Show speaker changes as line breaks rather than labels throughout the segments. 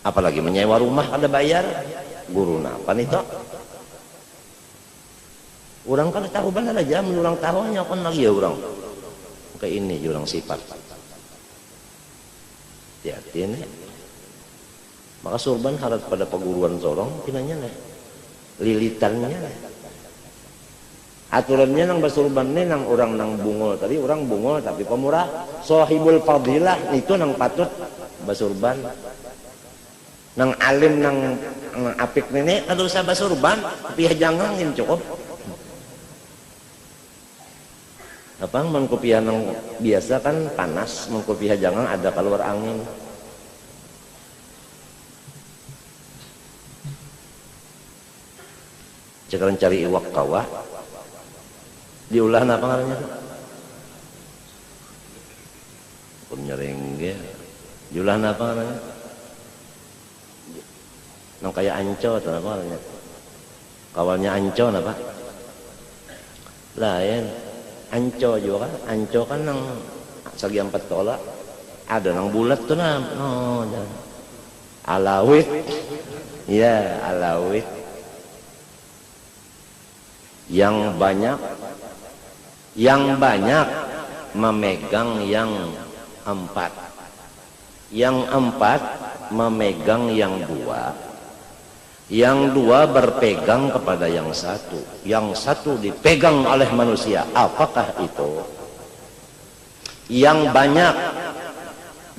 Apalagi menyewa rumah ada bayar. Guru apa itu? Orang kan tahu benar aja menurang tahunya kan lagi ya orang. Kayak ini orang sifat. Hati-hati nih. Maka surban harap pada peguruan sorong kinanya nih. Lilitannya nih. Aturannya nang basurban nih nang orang nang bungol tadi orang bungol tapi pemurah. Sohibul fadilah itu nang patut basurban. Nang alim nang apik nenek kalau usah basurban tapi jangan cukup. Apa mengkopiah yang biasa kan panas, mengkopiah jangan ada keluar angin. Cekaran cari iwak kawah, diulah apa namanya? Penyerengge, diulah apa namanya? Nang kayak anco atau apa namanya? Kawalnya anco apa? Lain. Anco juga kan, anco kan nang segi 4 tolak ada nang bulat tuh nah, oh, alawit, ya alawit, yang banyak memegang yang 4, yang 4 memegang yang 2. Yang 2 berpegang kepada yang 1. Yang 1 dipegang oleh manusia. Apakah itu? Yang banyak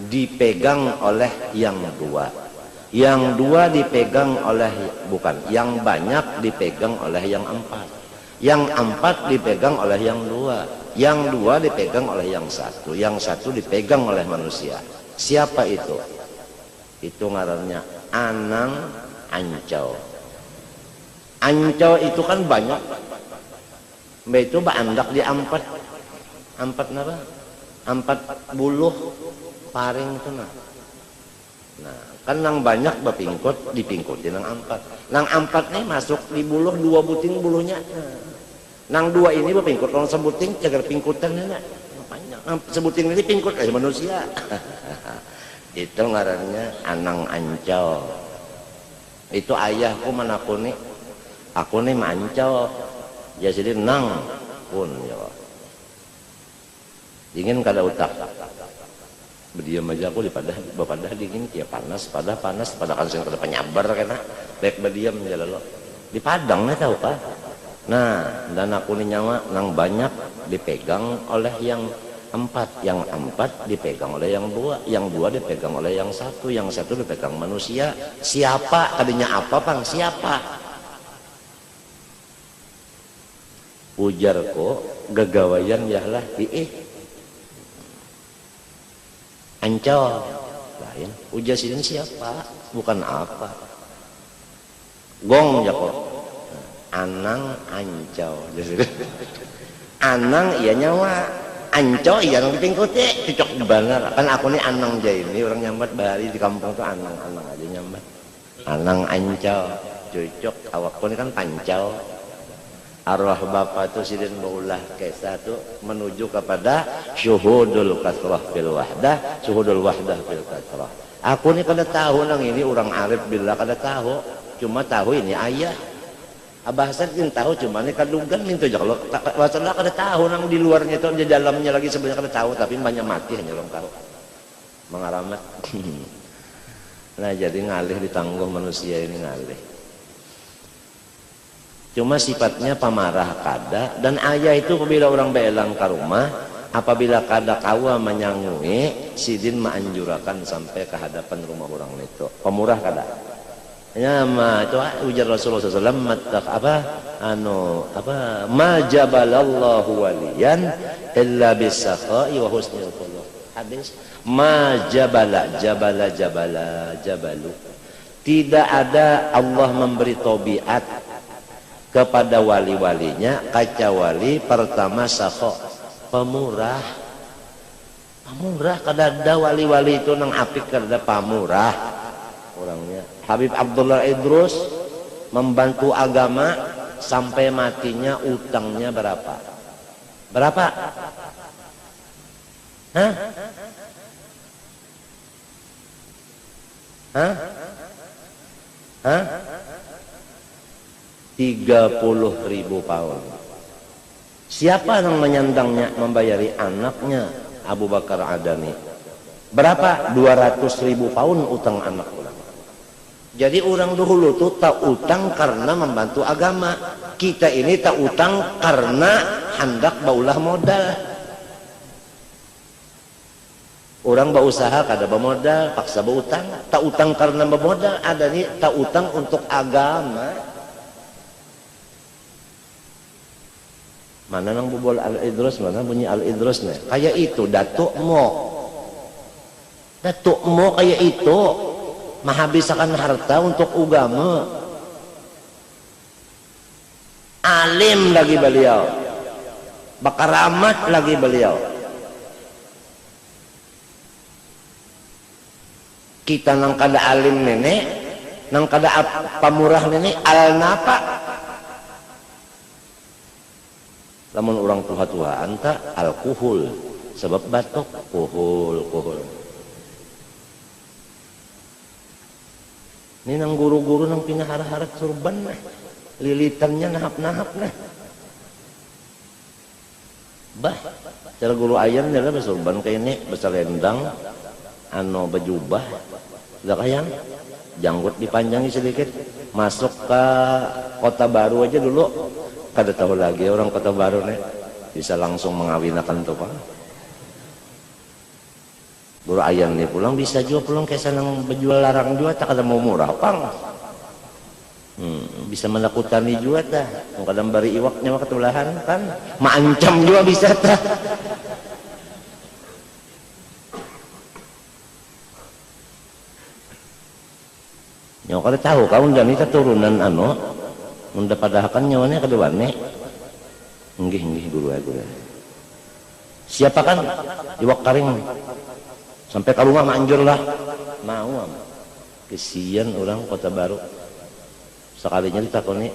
dipegang oleh yang 2. Yang 2 dipegang oleh, bukan, yang banyak dipegang oleh yang 4. Yang 4 dipegang oleh yang 2. Yang 2 dipegang oleh yang 1. Yang 1 dipegang oleh manusia. Siapa itu? Itu ngarannya Anang Ancau. Ancau itu kan banyak. Mbak itu andak di 4 napa? 4 buluh paring itu nah. Nah, kan nang banyak bapingkut dipingkutin nang 4. Nang 4 nih masuk di buluh 2 buting buluhnya. Nang 2 ini bapingkut orang sebuting cagar pingkutan nah. Makanya nang sebuting ini pingkut kayak manusia. Itu ngarannya Anang Ancau. Itu ayahku menakuni aku nih mancau ya jadi nang pun ya dingin kada utak berdiam aja aku bapadah dingin ya panas pada kan sing kada penyabar kena baik berdiam aja lo di padang nih tahu kah. Nah dan aku nih nyawa nang banyak dipegang oleh yang 4, yang 4 dipegang oleh yang 2, yang 2 dipegang oleh yang 1, yang 1 dipegang manusia. Siapa? Tadinya apa Bang? Siapa? Ujarku gagawayan yahlah Ancol. Lain. Ujar sidin siapa? Bukan apa. Gong jako. Anang Ancol. Anang iya nyawa. Anco iya nang dipingkuti cocok bener kan aku nih Anang jai ini orang nyambat bahari di kampung tuh Anang aja nyambat Anang Ancau cocok awakku ini kan Pancau. Arwah bapak tuh sidin baulah kesa tuh menuju kepada syuhudul kasrah fil wahdah, syuhudul wahdah fil kasrah. Aku nih kada tahu nang ini orang arif bila kada tahu, cuma tahu ini ayah. Abah Hasan kan tahu cuma ini kadungan minta aja kalau masalah kada tahu nang di luarnya itu di dalamnya lagi sebenarnya kada tahu tapi banyak mati hanya orang tahu mengaramat. Nah jadi ngalih ditangguh manusia ini ngalih cuma sifatnya pamarah kada dan ayah itu apabila orang belang ke rumah apabila kada kawa menyangui sidin menganjurakan sampai ke hadapan rumah orang itu pemurah kada. Ya ma itu ujar Rasulullah SAW ma jabalallahu waliyan illa bisakha'i wa husnil khuluq. Hadis ma jabalu tidak ada Allah memberi tabiat kepada wali-walinya kecuali pertama sakha pemurah kada ada wali-wali itu nang apik kada pamurah orangnya. Habib Abdullah Idrus membantu agama sampai matinya utangnya berapa? Hah? Hah? 30.000 pound. Siapa yang menyandangnya, membayari anaknya? Abu Bakar Adani. Berapa? 200.000 pound utang anak orang. Jadi orang dulu tuh tak utang karena membantu agama. Kita ini tak utang karena hendak baulah modal. Orang berusaha kada bermodal, paksa berutang. Tak utang karena bermodal, ada nih tak utang untuk agama. Mana nang bubol Al-Idrus, mana bunyi Al-Idrus nih? Kayak itu, Datuk Mo. Datuk Mo kayak itu. Menghabiskan harta untuk agama. Alim lagi beliau. Bakaramat lagi beliau. Kita nang kada alim nenek, nang kada pamurah nenek, al-napa. Lamun orang tua-tua anta alkohol, sebab batuk, kuhul. Ini nang guru-guru nang pinahara-hara surban nah. Lilitannya nahap-nahap nah. Bah, cara guru ayam nila bersurban kayak ini, besar rendang, ano bejubah, udah kayang, janggut dipanjangi sedikit, masuk ke Kota Baru aja dulu. Kada tahu lagi orang Kota Baru nih bisa langsung mengawinakan tuh pak. Guru ayam nih pulang bisa juga pulang kayak senang berjual larang juga tak ada mau murah pang. Bisa menakutani juga tah. Kadang bari iwaknya mah ketulahan kan. Maancam juga bisa tah. Nyawa kada tahu kau dan itu turunan ano. Munda padahakan nyawanya kedua nih. Nggih guru. Siapa kan iwak karing sampai ke rumah manjur lah. Mau kesian orang Kota Baru. Sekalinya ditakoni,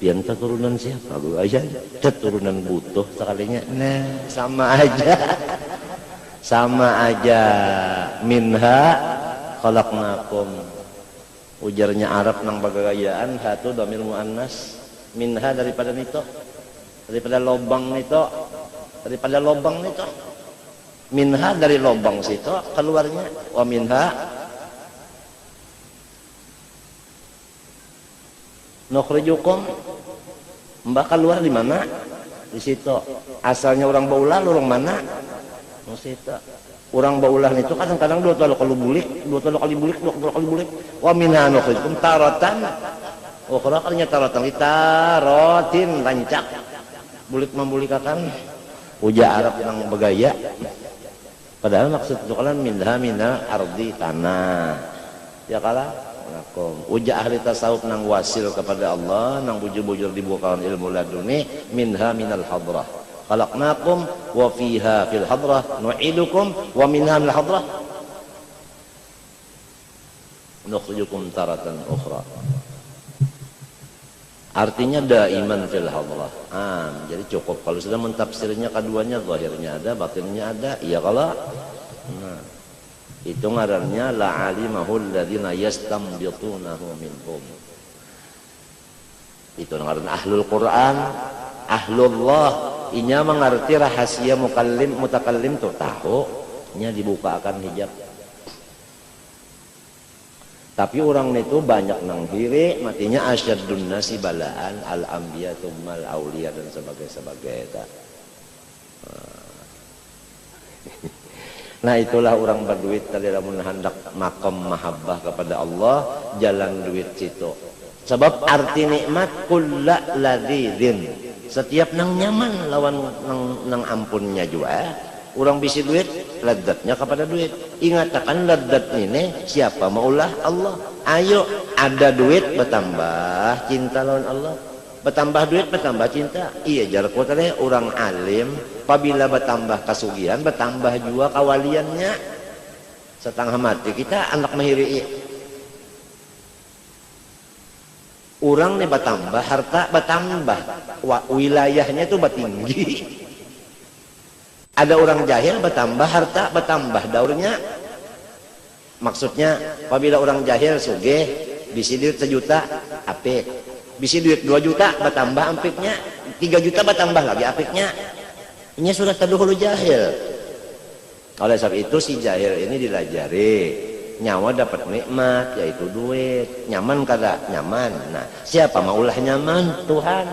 pianta turunan siapa? Guru aja, turunan butuh sekalinya. Nah, sama aja. Minha khalaqnakum. Ujarnya Arab nang bagagayaan, hatu dhamir muannas. Minha daripada nito, daripada lobang nito, minha dari lobang situ keluarnya. Wa minha nukhrijukum, mbak keluar di mana? Di situ. Asalnya orang Baulah, orang mana? Di situ. Orang Baulah itu kadang-kadang dua kali bulik. Wa minha nukhrijukum taratan. Ukhra kalinya taratan tarotin rancak. Bulik membulikakan. Uja Arab yang bergaya. Padahal maksud itu kalian minha ardi tanah. Ya kalah. Uja ahli tasawuf nang wasil kepada Allah, nang bujur-bujur dibukakan ilmu laduni, minha minal hadrah. Khalaqnakum wa fiha fil hadrah nu'idukum wa minha minal hadrah nukhrijukum taratan ukhra. Artinya daiman fil hadrah. Jadi cukup kalau sudah mentafsirnya keduanya, zahirnya ada, batinnya ada. Ya kalau itu ngarannya la'alimahul ladzina yastambitunahu minhum. Itu ngaran ahlul Quran, ahlullah. Inya mengerti rahasia mutakallim tuh tahu nya dibukakan hijab. Tapi orang itu banyak nang hiri matinya asyaddun nasi balaan al-anbiya tsummal auliya dan sebagainya. Nah itulah orang berduit tadi lamun hendak makom mahabbah kepada Allah, jalan duit situ. Sebab arti nikmat kulla ladzidin. Setiap nang nyaman lawan nang ampunnya juga. Orang bisi duit, ladatnya kepada duit. Ingatkan ladat ini siapa maulah Allah. Ayo ada duit bertambah cinta lawan Allah. Bertambah duit bertambah cinta. Iya jar kotanya orang alim. Apabila bertambah kasugihan bertambah juga kawaliannya. Setengah mati kita anak mahiri. Orang nih bertambah, harta bertambah, wilayahnya itu bertinggi. Ada orang jahil bertambah, harta bertambah, daurnya. Maksudnya, apabila orang jahil sugih, bisi duit 1 juta apik, bisi duit 2 juta bertambah apiknya, 3 juta bertambah lagi apiknya. Ini sudah terdahulu jahil. Oleh sebab itu si jahil ini dilajari, nyawa dapat nikmat yaitu duit. Nyaman kada? Nyaman. Nah, siapa maulah nyaman? Tuhan.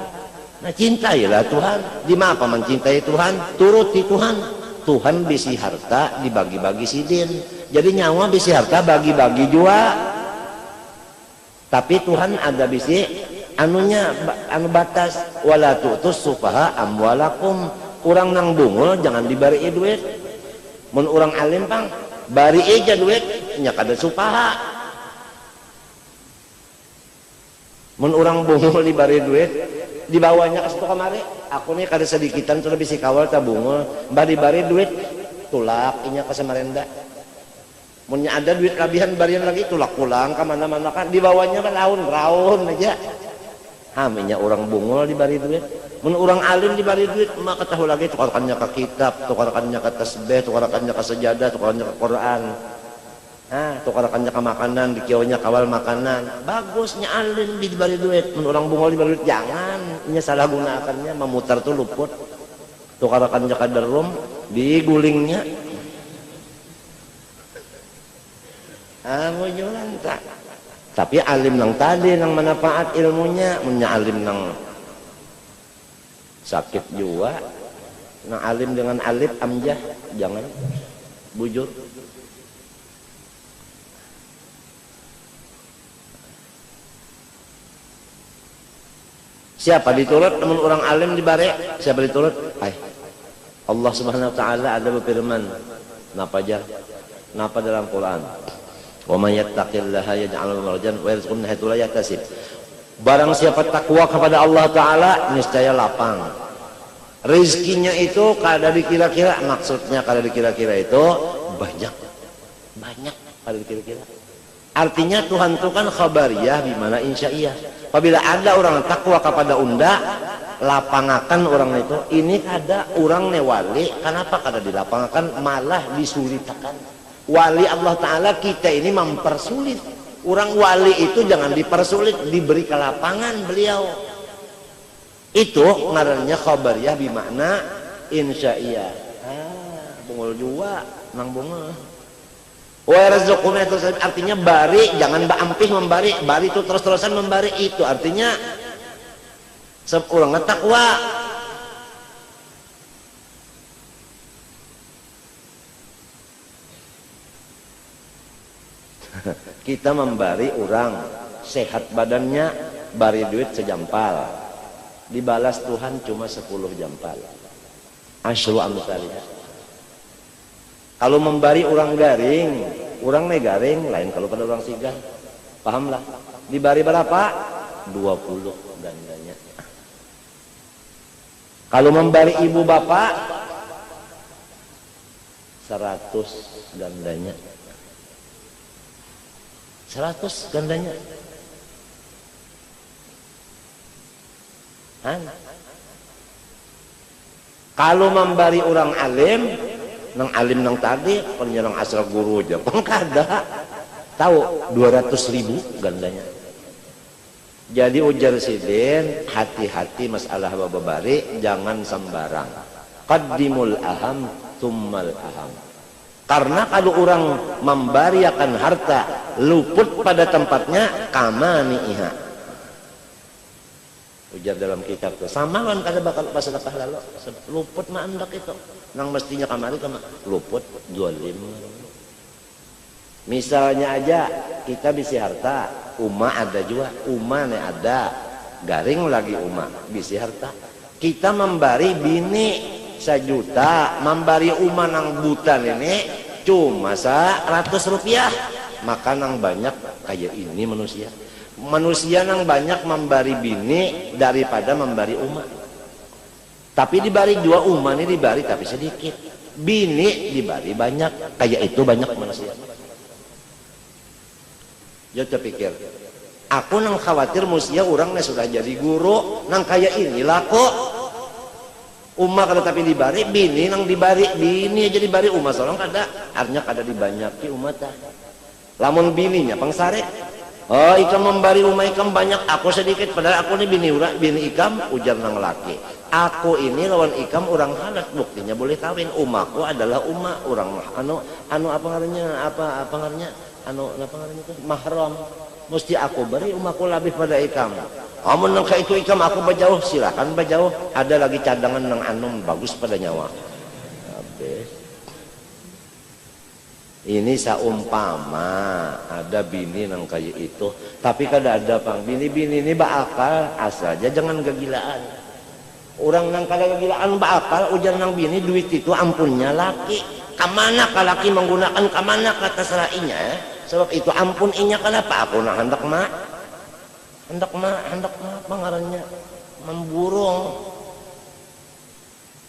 Nah, cintailah Tuhan. Di mana mencintai Tuhan? Turuti Tuhan. Tuhan bisi harta dibagi-bagi sidin. Jadi nyawa bisi harta bagi-bagi jua. Tapi Tuhan ada bisi anunya, anu batas. Wala tu'tus sufaha amwalakum. Urang nang bungul jangan dibari duit. Mun urang alim pang bari aja duit nya kada supaha. Mun urang bungul dibari duit dibawanya ke situ kamari, aku nih kada sedikitan sudah bisi kawal tabungul bari duit tulak inya ke Samarenda. Munnya ada duit kabihan barian lagi tulak pulang ke mana-mana kan dibawanya kan raun aja. Haminya orang bungul dibari duit. Mun orang alim dibari duit maka tahu lagi tukarkannya ke kitab, tukarkannya ke tasbih, tukarkannya ke sejadah, tukarkannya ke Quran. Tukarkannya ke makanan, dikionya kawal makanan. Bagusnya alim dibari duit. Mun orang bungul dibari duit jangan, nya salah gunakannya memutar tuh luput. Tukarkannya ke derum, digulingnya. Mau jualan tak? Tapi alim nang tadi nang manfaat ilmunya, munnya alim nang sakit jua, nang alim dengan alif amjah jangan bujur. Siapa diturut namun orang alim dibare? Siapa diturut? Allah Subhanahu wa taala ada berfirman, napa jar? Napa dalam Quran? Wa may yattaqillaha yaj'al lahu makhrajan wa yarzuqhu min haitsu la yahtasib. Barang siapa takwa kepada Allah taala niscaya lapang. Rezekinya itu kada dikira-kira, maksudnya kada dikira-kira itu banyak kada dikira-kira. Artinya Tuhan itu kan khabariyah bimana insya'iyah. Apabila ada orang takwa kepada unda, lapangakan orang itu. Ini kada orang newali, kenapa kada dilapangakan malah disulitakan. Wali Allah Ta'ala kita ini mempersulit. Orang wali itu jangan dipersulit, diberi kelapangan beliau. Itu ngarannya khabariyah bimakna insya'iyah. Bungul jua nang bungul. Wa yarzuqhu itu artinya bari, jangan baampih membari. Bari itu terus-terusan membari, itu artinya seorang takwa. Kita membari orang sehat badannya, bari duit sejampal, dibalas Tuhan cuma 10 jampal. Asyru amsalih. Kalau membari orang garing, orang negaring lain kalau pada orang sigar. Pahamlah. Dibari berapa? 20 gandanya. Kalau membari ibu bapak 100 gandanya. 100 gandanya. Kalau membari orang alim, nang alim nang tadi, penyerang asal guru aja, pengkada. Tahu 200.000 gandanya. Jadi ujar sidin, hati-hati masalah bababari, jangan sembarang. Qaddimul aham, tummal aham. Karena kalau orang membariakan harta luput pada tempatnya, kamani'iha. Ujar dalam kitab itu sama kan kada bakal pas sedekah lalu luput mah andak itu nang mestinya kamari kama luput zalim. Misalnya aja kita bisi harta umma ada juga umma ne ada garing lagi umma bisi harta kita membari bini 1 juta membari umma nang buta ini cuma 100 rupiah maka nang banyak kayak ini manusia nang banyak membari bini daripada membari umat. Tapi dibari 2 umat ini dibari tapi sedikit. Bini dibari banyak, kayak itu banyak manusia. Jadi pikir, aku nang khawatir musia orangnya sudah jadi guru, nang kayak inilah kok. Umat kalau tapi dibari, bini nang dibari, bini aja dibari umat seorang kada, artinya kada dibanyaki umat dah. Lamun bininya pangsare Oh, ikam membari rumah ikam banyak, aku sedikit, padahal aku ini bini ikam, ujar nang laki. Aku ini lawan ikam orang halat, buktinya boleh kawin. Umaku adalah orang apa ngarannya, apa ngarannya, apa ngarannya itu mahram. Mesti aku beri umaku lebih pada ikam. Amun nang itu ikam aku bajauh, silakan bajauh. Ada lagi cadangan nang anum bagus pada nyawa. Habis. Ini saumpama ada bini nang kayak itu, tapi kada ada pang bini ini bakal asal aja jangan kegilaan. Orang nang kada kegilaan bakal ujar nang bini duit itu ampunnya laki. Kamana ka laki menggunakan kamana kata serainya. Sebab itu ampun inya kenapa aku nak hendak mak pangarannya memburung.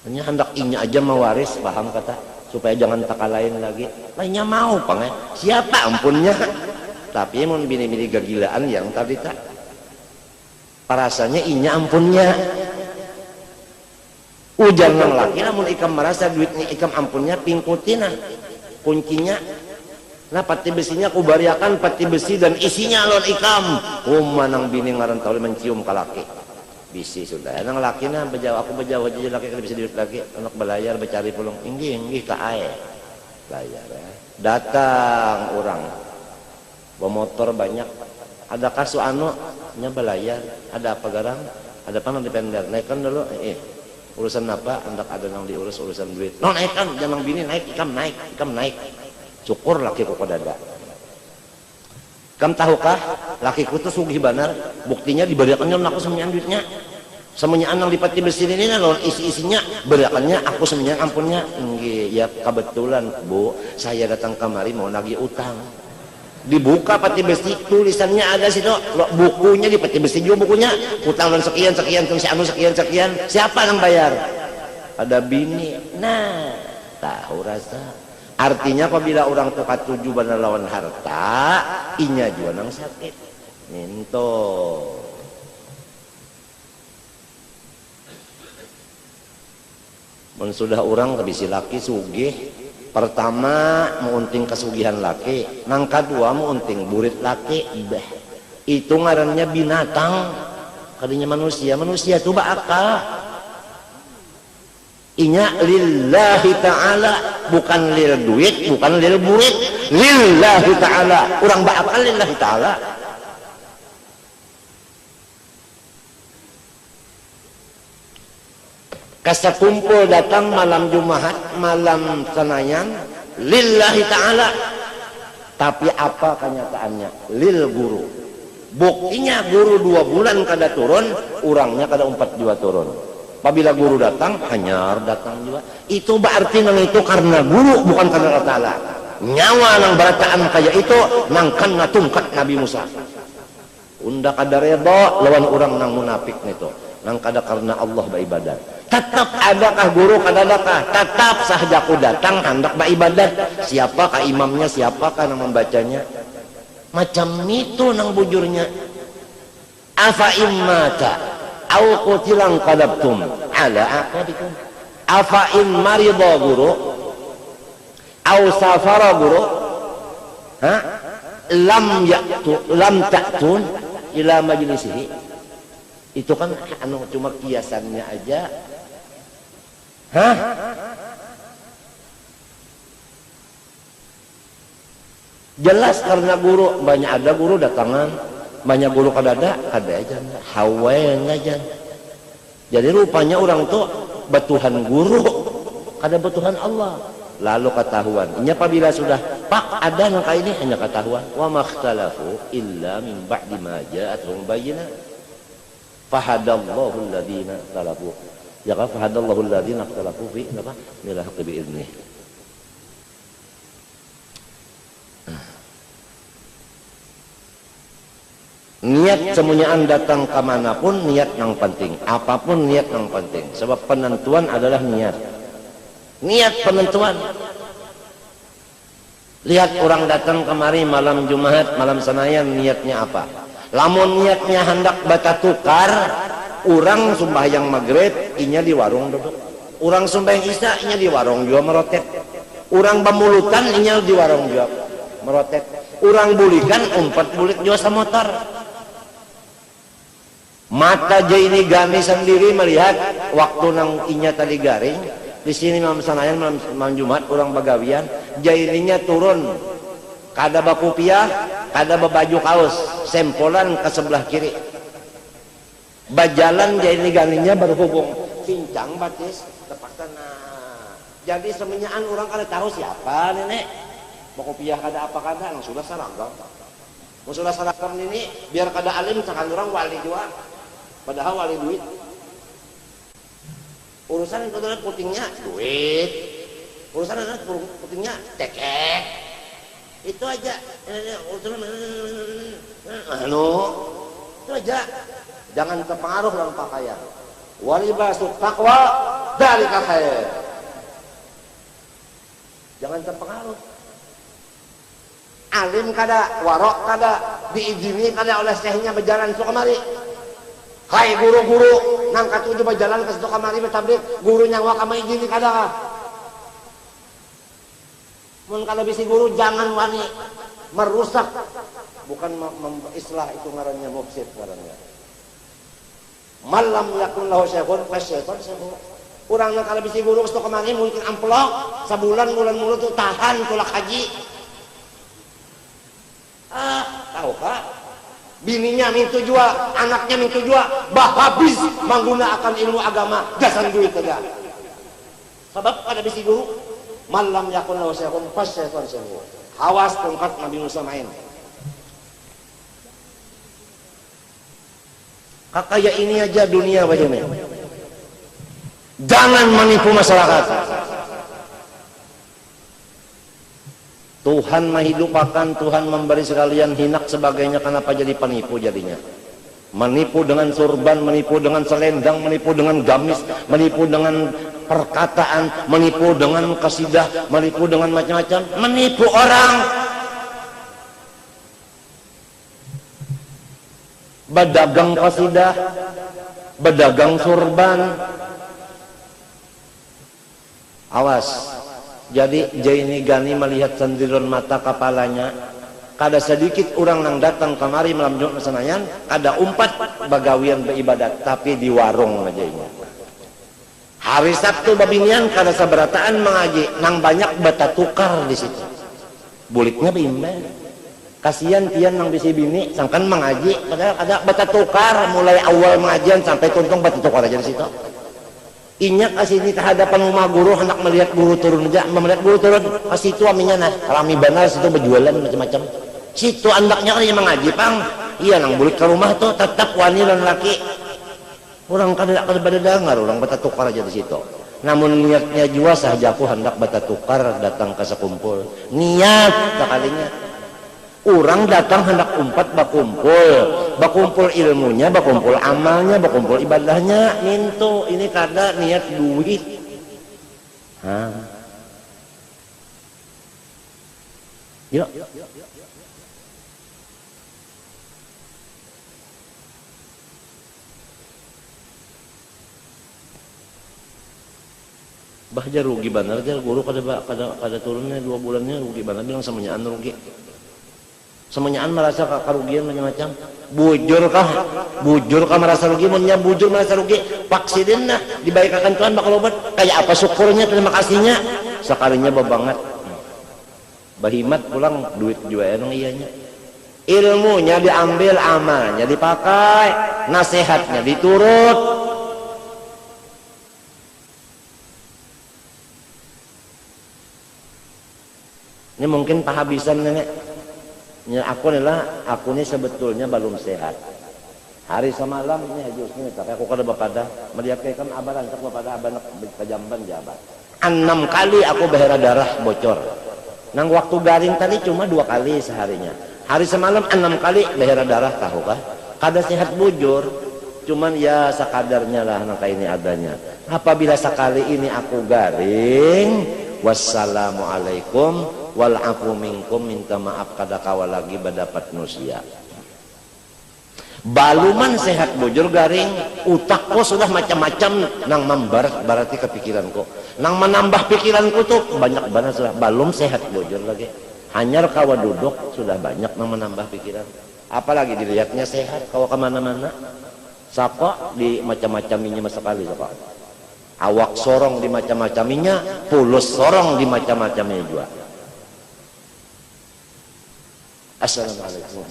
Hanya hendak inya aja mewaris, paham kata, supaya jangan tak lain lagi. Lainnya mau pang siapa ampunnya. Tapi mun bini-bini gagilaan yang tadi tak parasanya inya ampunnya. Ujar nang laki namun ikam merasa duitnya ikam ampunnya pingkutina kuncinya. Nah pati besinya aku bariakan pati besi dan isinya alon ikam. Manang bini ngaran tahu mencium ke laki. Bisi sudah. Nang laki na bejauh aku bejauh aja laki kada bisa duit lagi. Anak belayar becari pulung. Inggih ka ae. Layar ya. Datang orang. Bawa motor banyak. Ada kasu nya belayar. Ada apa garang? Ada apa nang dipender. Naikkan dulu. Urusan apa? Hendak ada nang diurus urusan duit. No naikkan jangan bini naik ikam naik. Syukur lakiku kodada. Kam tahukah lakiku tuh sugih banar, buktinya diberikannya aku semuanya duitnya. Semuanya nang dipati besi ini lawan isi-isinya berikannya aku semuanya ampunnya. Nggih, ya kebetulan Bu, saya datang kemari mau nagih utang. Dibuka pati besi tulisannya ada situ, bukunya di pati besi juga bukunya. Utang dan sekian sekian. Siapa yang bayar? Ada bini. Nah, tahu rasa. Artinya apabila orang tuh katuju benar lawan harta, inya juga nang sakit. Minto. Mun sudah orang kabisi laki sugih, pertama meunting kesugihan laki, nang kedua meunting burit laki. Itu ngarannya binatang. Kadinya manusia tuh bakal. Inya lillahi ta'ala, bukan lil duit, bukan lil burit, lillahi ta'ala. Orang bakal lillahi ta'ala. Kasakumpul datang malam Jumat, malam Senayan, lillahi ta'ala. Tapi apa kenyataannya? Lil guru. Buktinya guru 2 bulan kada turun, orangnya kada 4 juga turun. Apabila guru datang, hanyar datang juga. Itu berarti nang itu karena guru, bukan karena Allah Ta'ala. Nyawa nang berataan kayak itu, nang kena tungkat Nabi Musa. Unda kada reda lawan orang nang munafik itu. Nang kada karena Allah beribadat. Tetap adakah guru kada adakah? Tetap sahajaku datang hendak beribadat. Siapakah imamnya, siapakah nang membacanya? Macam itu nang bujurnya. Afa immata au qutilan qadabtum ala aqabikum afa in marida guru au safara guru lam ta'tun ila majlisihi. Itu kan cuma kiasannya aja. Jelas karena guru banyak, ada guru datangan banyak guru kada ada aja hawen aja. Jadi rupanya orang tuh betuhan guru kada betuhan Allah. Lalu ketahuan inya apabila sudah pak ada nang ini hanya ketahuan wa makhtalafu illa min ba'di ma ja'atuhum bayyinah fahadallahu alladhina talafu ya ka fahadallahu alladhina talafu fi apa ila haqqi bi idnih. Niat semuanyaan datang kemanapun niat yang penting, apapun niat yang penting. Sebab penentuan adalah niat. Niat penentuan. Lihat orang datang kemari malam Jumat, malam Senayan, niatnya apa? Lamun niatnya hendak baca tukar, orang sembahyang maghrib, inya di warung duduk. Orang sembahyang isya, inya di warung juga merotet. Orang bamulutan, inya di warung juga merotet. Urang bulikan umpat bulik juasa motor. Mata Jaini Gani sendiri melihat waktu nang inya tadi garing di sini malam sanayan malam Jumat orang bagawian Jaininya turun kada bakupiah kada baju kaos sempolan ke sebelah kiri bajalan Jaini Ganinya berhubung cincang batis terpaksa nah jadi semenyaan orang kada tahu siapa nenek bakupiah kada apa kada nang sudah saragam sudah saragam ini biar kada alim sakan orang wali juga padahal wali duit urusan itu adalah putingnya duit urusan adalah putingnya cekek itu aja urusan itu aja jangan terpengaruh dalam pakaian walibasut taqwa dzalika khair jangan terpengaruh alim kada warok kada diizini kada oleh syekhnya berjalan suka mari. Hai guru-guru nang katuju berjalan ke situ kamari bertablik guru nyawa kama izin kada ka mun kada bisi guru jangan wani merusak bukan islah itu ngarannya mufsid ngarannya malam yakun lahu syekhun fasyaitan sebu urang nang kada bisi guru ke situ kamari mungkin amplok sabulan bulan mulu tuh tahan tulak haji tahu ka bininya mintu jua, anaknya mintu jua, bah habis menggunakan ilmu agama, gasan duit saja. Sebab pada bisi guru, malam yakun lahu syekhun fasyaitan sebu. Awas tongkat Nabi Musa main. Kakaya ini aja dunia bagaimana? Jangan menipu masyarakat. Tuhan menghidupakan, Tuhan memberi sekalian hinak sebagainya, kenapa jadi penipu jadinya? Menipu dengan surban, menipu dengan selendang, menipu dengan gamis, menipu dengan perkataan, menipu dengan kasidah, menipu dengan macam-macam, menipu orang. Berdagang kasidah, berdagang surban. Awas. Jadi Jaini Gani melihat sendiran mata kepalanya kada sedikit orang nang datang kemari malam Jumat sanayan kada umpat bagawian beribadat tapi di warung aja ini hari Sabtu babinian kada sabarataan mengaji nang banyak bata tukar di situ buliknya bimbang kasihan tian nang bisi bini sangkan mengaji padahal ada bata tukar mulai awal mengajian sampai tuntung bata tukar aja di situ inyak asini ke hadapan rumah guru hendak melihat guru turun aja melihat guru turun pas itu aminya nah rami benar situ berjualan macam-macam situ andaknya kan yang mengaji pang iya nang bulik ke rumah tuh tetap wani dan laki orang kada pada dengar orang bata tukar aja di situ namun niatnya jua sahaja aku hendak bata tukar datang ke sekumpul niat sekalinya orang datang hendak umpat bakumpul ilmunya, bakumpul amalnya, bakumpul ibadahnya, mintu ini kada niat duit. Yuk. Bahja rugi benar aja guru kada turunnya 2 bulannya rugi benar bilang semuanya rugi. Semuanyaan merasa kerugian macam-macam bujur kah merasa rugi munnya bujur merasa rugi vaksin nah dibaikkan Tuhan bakal obat kayak apa syukurnya terima kasihnya sekalinya babangat bahimat pulang duit juga emang iyanya ilmunya diambil amalnya dipakai nasihatnya diturut ini mungkin pahabisan nenek ya aku ini sebetulnya belum sehat hari semalam ini hajusnya tapi aku kada bapada melihatkan abaran tak bapada abanak kejamban jabat 6 kali aku berdarah darah bocor nang waktu garing tadi cuma 2 kali seharinya hari semalam 6 kali berdarah darah tahu kah kada sehat bujur cuman ya sakadarnya lah nang ini adanya apabila sekali ini aku garing wassalamualaikum walafu minkum minta maaf kada kawa lagi berdapat nusia baluman sehat bujur garing utakku sudah macam-macam nang membarat berarti kepikiranku nang menambah pikiranku tuh banyak banget sudah balum sehat bujur lagi Hanyar kawa duduk sudah banyak menambah pikiran. Apalagi dilihatnya sehat kawa kemana-mana. Sapa di macam-macaminya sekali sapa. Awak sorong di macam-macaminya, pulus sorong di macam-macamnya juga. Assalamualaikum.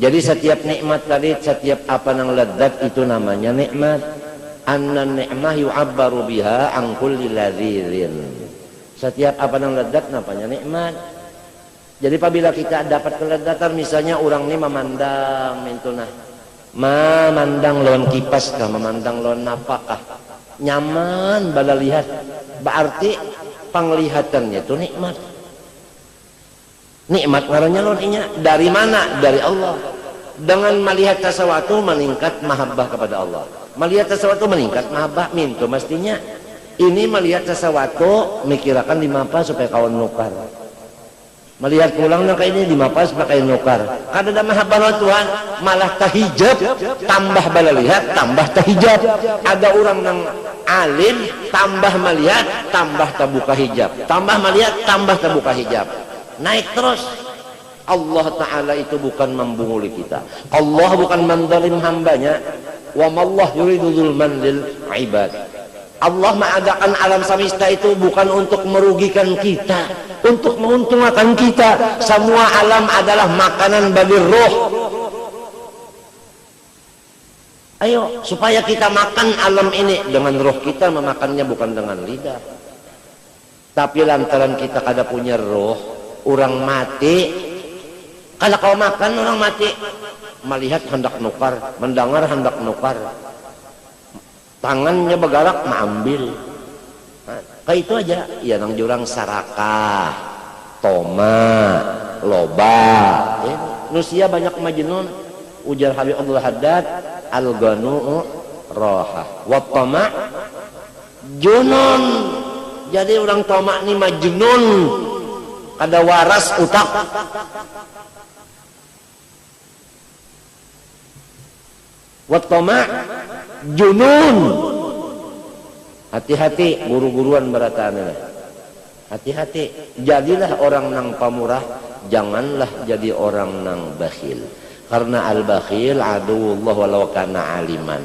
Jadi setiap nikmat tadi, setiap apa yang lezat itu namanya nikmat. Anna ni'mah yu'abbaru biha an kulli ladzirin. Setiap apa yang lezat namanya nikmat. Jadi apabila kita dapat kelezatan, misalnya orang ini memandang mintunah, memandang lawan kipas kah, memandang lawan napakah, nyaman bala lihat, berarti penglihatannya itu nikmat. Nikmat ngarannya lawan inya dari mana? Dari Allah. Dengan melihat sesuatu meningkat mahabbah kepada Allah. Melihat sesuatu meningkat mahabbah mintu mestinya. Ini melihat sesuatu mikirakan di mapa supaya kawan nukar. Melihat pulang nang ini di mapa supaya kawan nukar. Kada ada mahabbah Tuhan, malah tahijab, tambah bala lihat, tambah tahijab. Ada orang nang alim, tambah melihat, tambah terbuka hijab. Tambah melihat, tambah terbuka hijab. Naik terus. Allah Ta'ala itu bukan membunguli kita. Allah bukan menzalim hambanya. Wa mallah yuridu zulman lil ibad. Allah mengadakan alam semesta itu bukan untuk merugikan kita, untuk menguntungkan kita. Semua alam adalah makanan bagi roh. Ayo supaya kita makan alam ini dengan roh kita, memakannya bukan dengan lidah. Tapi lantaran kita kada punya roh, orang mati. Kalau kau makan orang mati, melihat hendak nukar, mendengar hendak nukar, tangannya bergerak mengambil. Nah, kayak itu aja. Ya nang jurang sarakah, toma, loba. Ya, manusia banyak majnun. Ujar Habib Abdul Haddad, al-ganu roha, wa tama junun. Jadi orang toma ini majnun, kada waras utak. Wattama junun. Hati-hati guru-guruan berataan. Hati-hati, jadilah orang nang pamurah, janganlah jadi orang nang bakhil. Karena al-bakhil aduwullah walau kana aliman.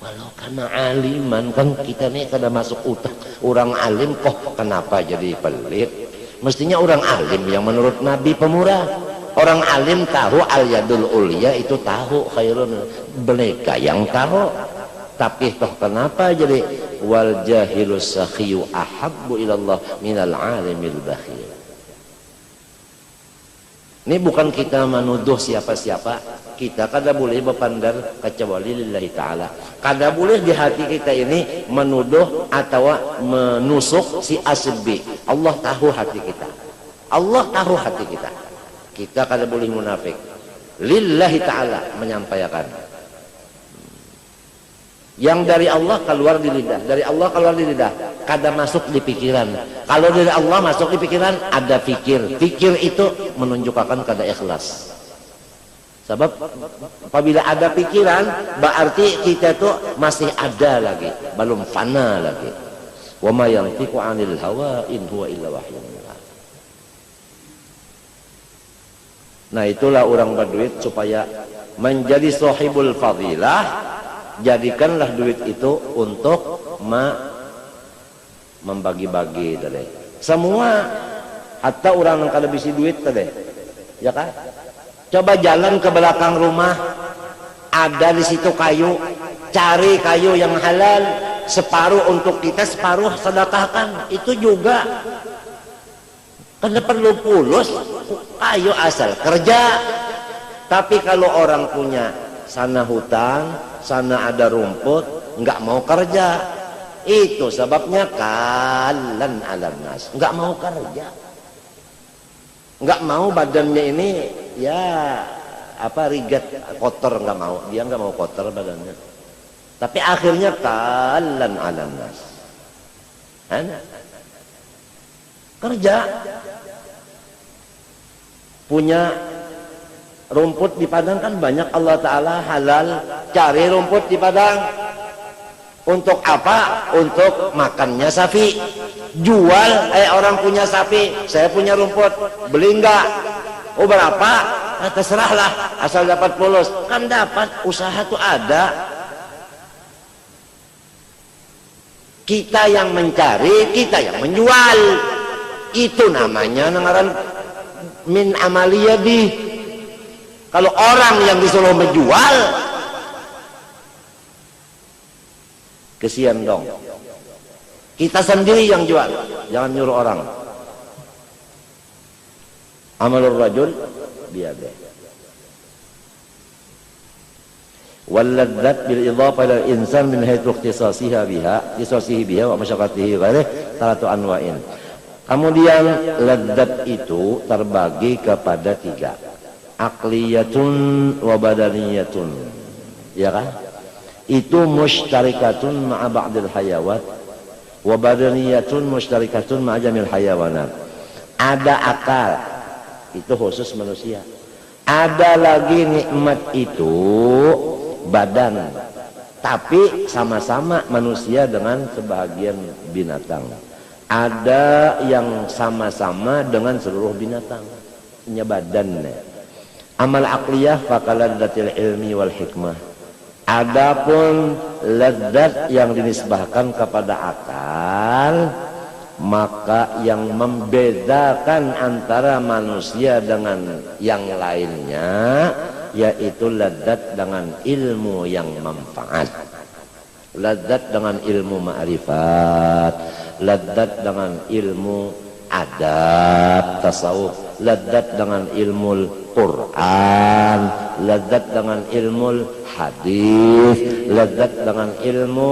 Walau kana aliman, kan kita nih kada masuk utak. Orang alim kok kenapa jadi pelit? Mestinya orang alim yang menurut Nabi pemurah. Orang alim tahu al-yadul ulya itu tahu khairun, mereka yang tahu. Tapi toh kenapa jadi wal jahilus sakhiyu ahabbu ilallah minal alimil bakhil. Ini bukan kita menuduh siapa-siapa. Kita kada boleh berpandar kecuali lillahi ta'ala. Kada boleh di hati kita ini menuduh atau menusuk si asbi. Allah tahu hati kita. Allah tahu hati kita. Kita kada boleh munafik. Lillahi ta'ala menyampaikan. Yang dari Allah keluar di lidah, dari Allah keluar di lidah, kada masuk di pikiran. Kalau dari Allah masuk di pikiran, ada fikir. Fikir itu menunjukkan kada ikhlas. Sebab apabila ada pikiran, berarti kita itu masih ada lagi, belum fana lagi. Wa ma yantiqu 'anil hawa in huwa illa wahyun. Nah itulah orang berduit supaya menjadi sahibul fadilah. Jadikanlah duit itu untuk membagi-bagi tadi. Semua, hatta orang yang kada bisi duit tadi, ya kan? Coba jalan ke belakang rumah, ada di situ kayu, cari kayu yang halal, separuh untuk kita, separuh sedekahkan. Itu juga. Karena perlu pulus, kayu asal kerja. Tapi kalau orang punya sana hutan, sana ada rumput, nggak mau kerja. Itu sebabnya kalan alam nas, nggak mau kerja, nggak mau badannya ini ya apa rigat kotor, nggak mau, dia nggak mau kotor badannya. Tapi akhirnya kalan alam nas, kerja. Punya rumput di padang kan banyak, Allah Ta'ala halal, cari rumput di padang. Untuk apa? Untuk makannya sapi. Jual, orang punya sapi, saya punya rumput, beli enggak? Oh berapa? Nah, terserahlah, asal dapat fulus. Kan dapat, usaha tuh ada. Kita yang mencari, kita yang menjual. Itu namanya ngaran min amaliyadi. Kalau orang yang disuruh menjual, kesian dong. Kita sendiri yang jual, jangan nyuruh orang. Amalur rajul biyadih. Walladzat bil idhafah ila insan min haitsu ikhtisasihi biha wa masyaqqatihi ghairih salatu anwa'in. Kemudian ladzat itu terbagi kepada 3. Aqliyatun wa badaniyatun. Ya kan? Itu musytarikatun ma'a ba'dil hayawat wa badaniyatun musytarikatun ma'a jamil hayawanat. Ada akal, itu khusus manusia. Ada lagi nikmat itu badan, tapi sama-sama manusia dengan sebahagian binatang. Ada yang sama-sama dengan seluruh binatang, punya badan. Amal aqliyah fakaladzatil ilmi wal hikmah. Adapun ladzat yang dinisbahkan kepada akal, maka yang membedakan antara manusia dengan yang lainnya yaitu ladzat dengan ilmu yang manfaat, ladzat dengan ilmu ma'rifat, ladzat dengan ilmu adab tasawuf, ladzat dengan ilmu Quran, ladzat dengan ilmu hadis, ladzat dengan ilmu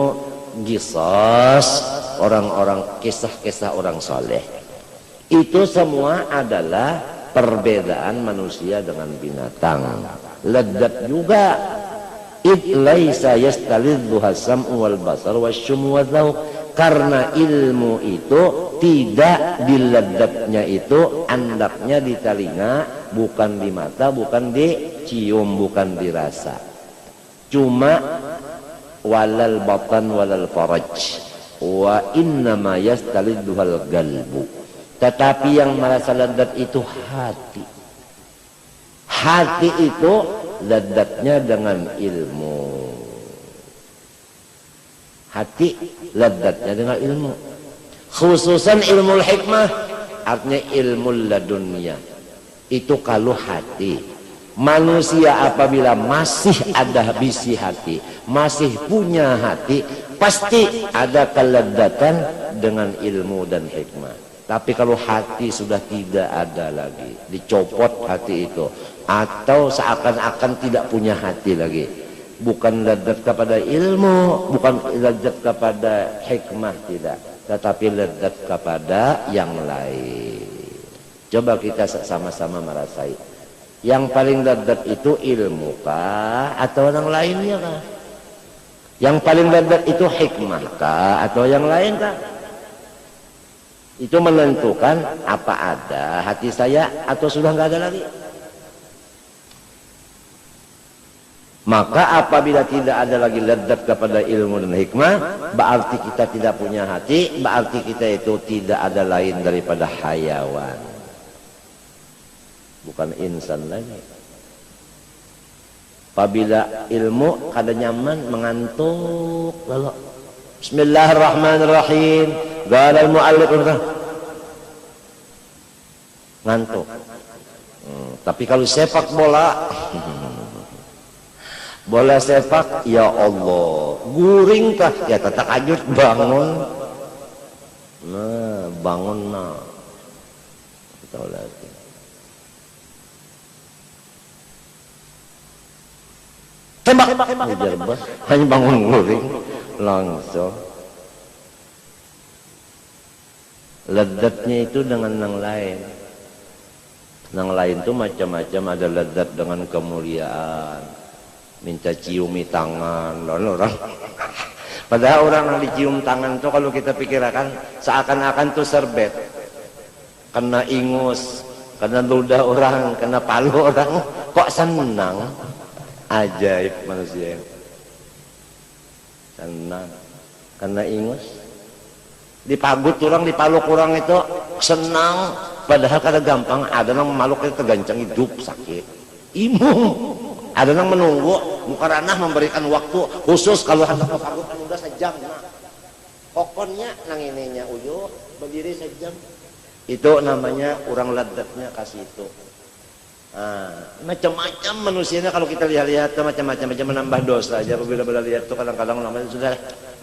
qisas, orang-orang kisah-kisah orang soleh. Itu semua adalah perbedaan manusia dengan binatang. Ladzat juga id laisa yastalidzuha sam'u wal basar wasyum wa dzauq, karena ilmu itu tidak diladzatnya itu andaknya di telinga, bukan di mata, bukan dicium, bukan dirasa. Cuma walal batan walal faraj wa innama yastalidzuhal qalbu. Tetapi yang merasa ladzat itu hati. Hati itu ladzatnya dengan ilmu. Hati ladzatnya dengan ilmu. Khususan ilmu hikmah, artinya ilmu ladunia. Itu kalau hati. Manusia apabila masih ada bisi hati, masih punya hati, pasti ada keladzatan dengan ilmu dan hikmah. Tapi kalau hati sudah tidak ada lagi, dicopot hati itu, atau seakan-akan tidak punya hati lagi, bukan ladzat kepada ilmu, bukan ladzat kepada hikmah, tidak, tetapi ladzat kepada yang lain. Coba kita sama-sama merasai, yang paling ladzat itu ilmu kah atau yang lainnya kah? Yang paling ladzat itu hikmah kah atau yang lain kah? Itu menentukan apa ada hati saya atau sudah nggak ada lagi. Maka apabila tidak ada lagi ladzat kepada ilmu dan hikmah, berarti kita tidak punya hati, berarti kita itu tidak ada lain daripada hayawan, bukan insan lagi. Apabila ilmu kada nyaman, mengantuk lalu Bismillahirrahmanirrahim, qala al-mu'allif, ngantuk. Tapi kalau sepak bola, bola sepak, ya Allah, guring kah? Ya tetap ajut bangun. Nah, bangun nah. Tahu lagi. Tembak, hanya bangun guring langsung. Ladzatnya itu dengan yang lain. Yang lain itu macam-macam, ada ladzat dengan kemuliaan, minta ciumi tangan, orang. Padahal orang yang dicium tangan itu kalau kita pikirkan seakan-akan tuh serbet, kena ingus, kena ludah orang, kena palu orang, kok senang. Ajaib manusia, senang. karena ingus dipagut kurang dipaluk kurang itu senang, padahal kada gampang. Ada yang memaluk itu tergancang hidup sakit imum, ada yang menunggu mukarana memberikan waktu khusus. Kalau hendak pagut udah sejam, nah pokoknya nang ininya uyuh berdiri sejam, itu namanya orang ladatnya kasih itu. Macam-macam manusianya kalau kita lihat-lihat macam-macam, menambah dosa aja apabila lihat itu kadang-kadang namanya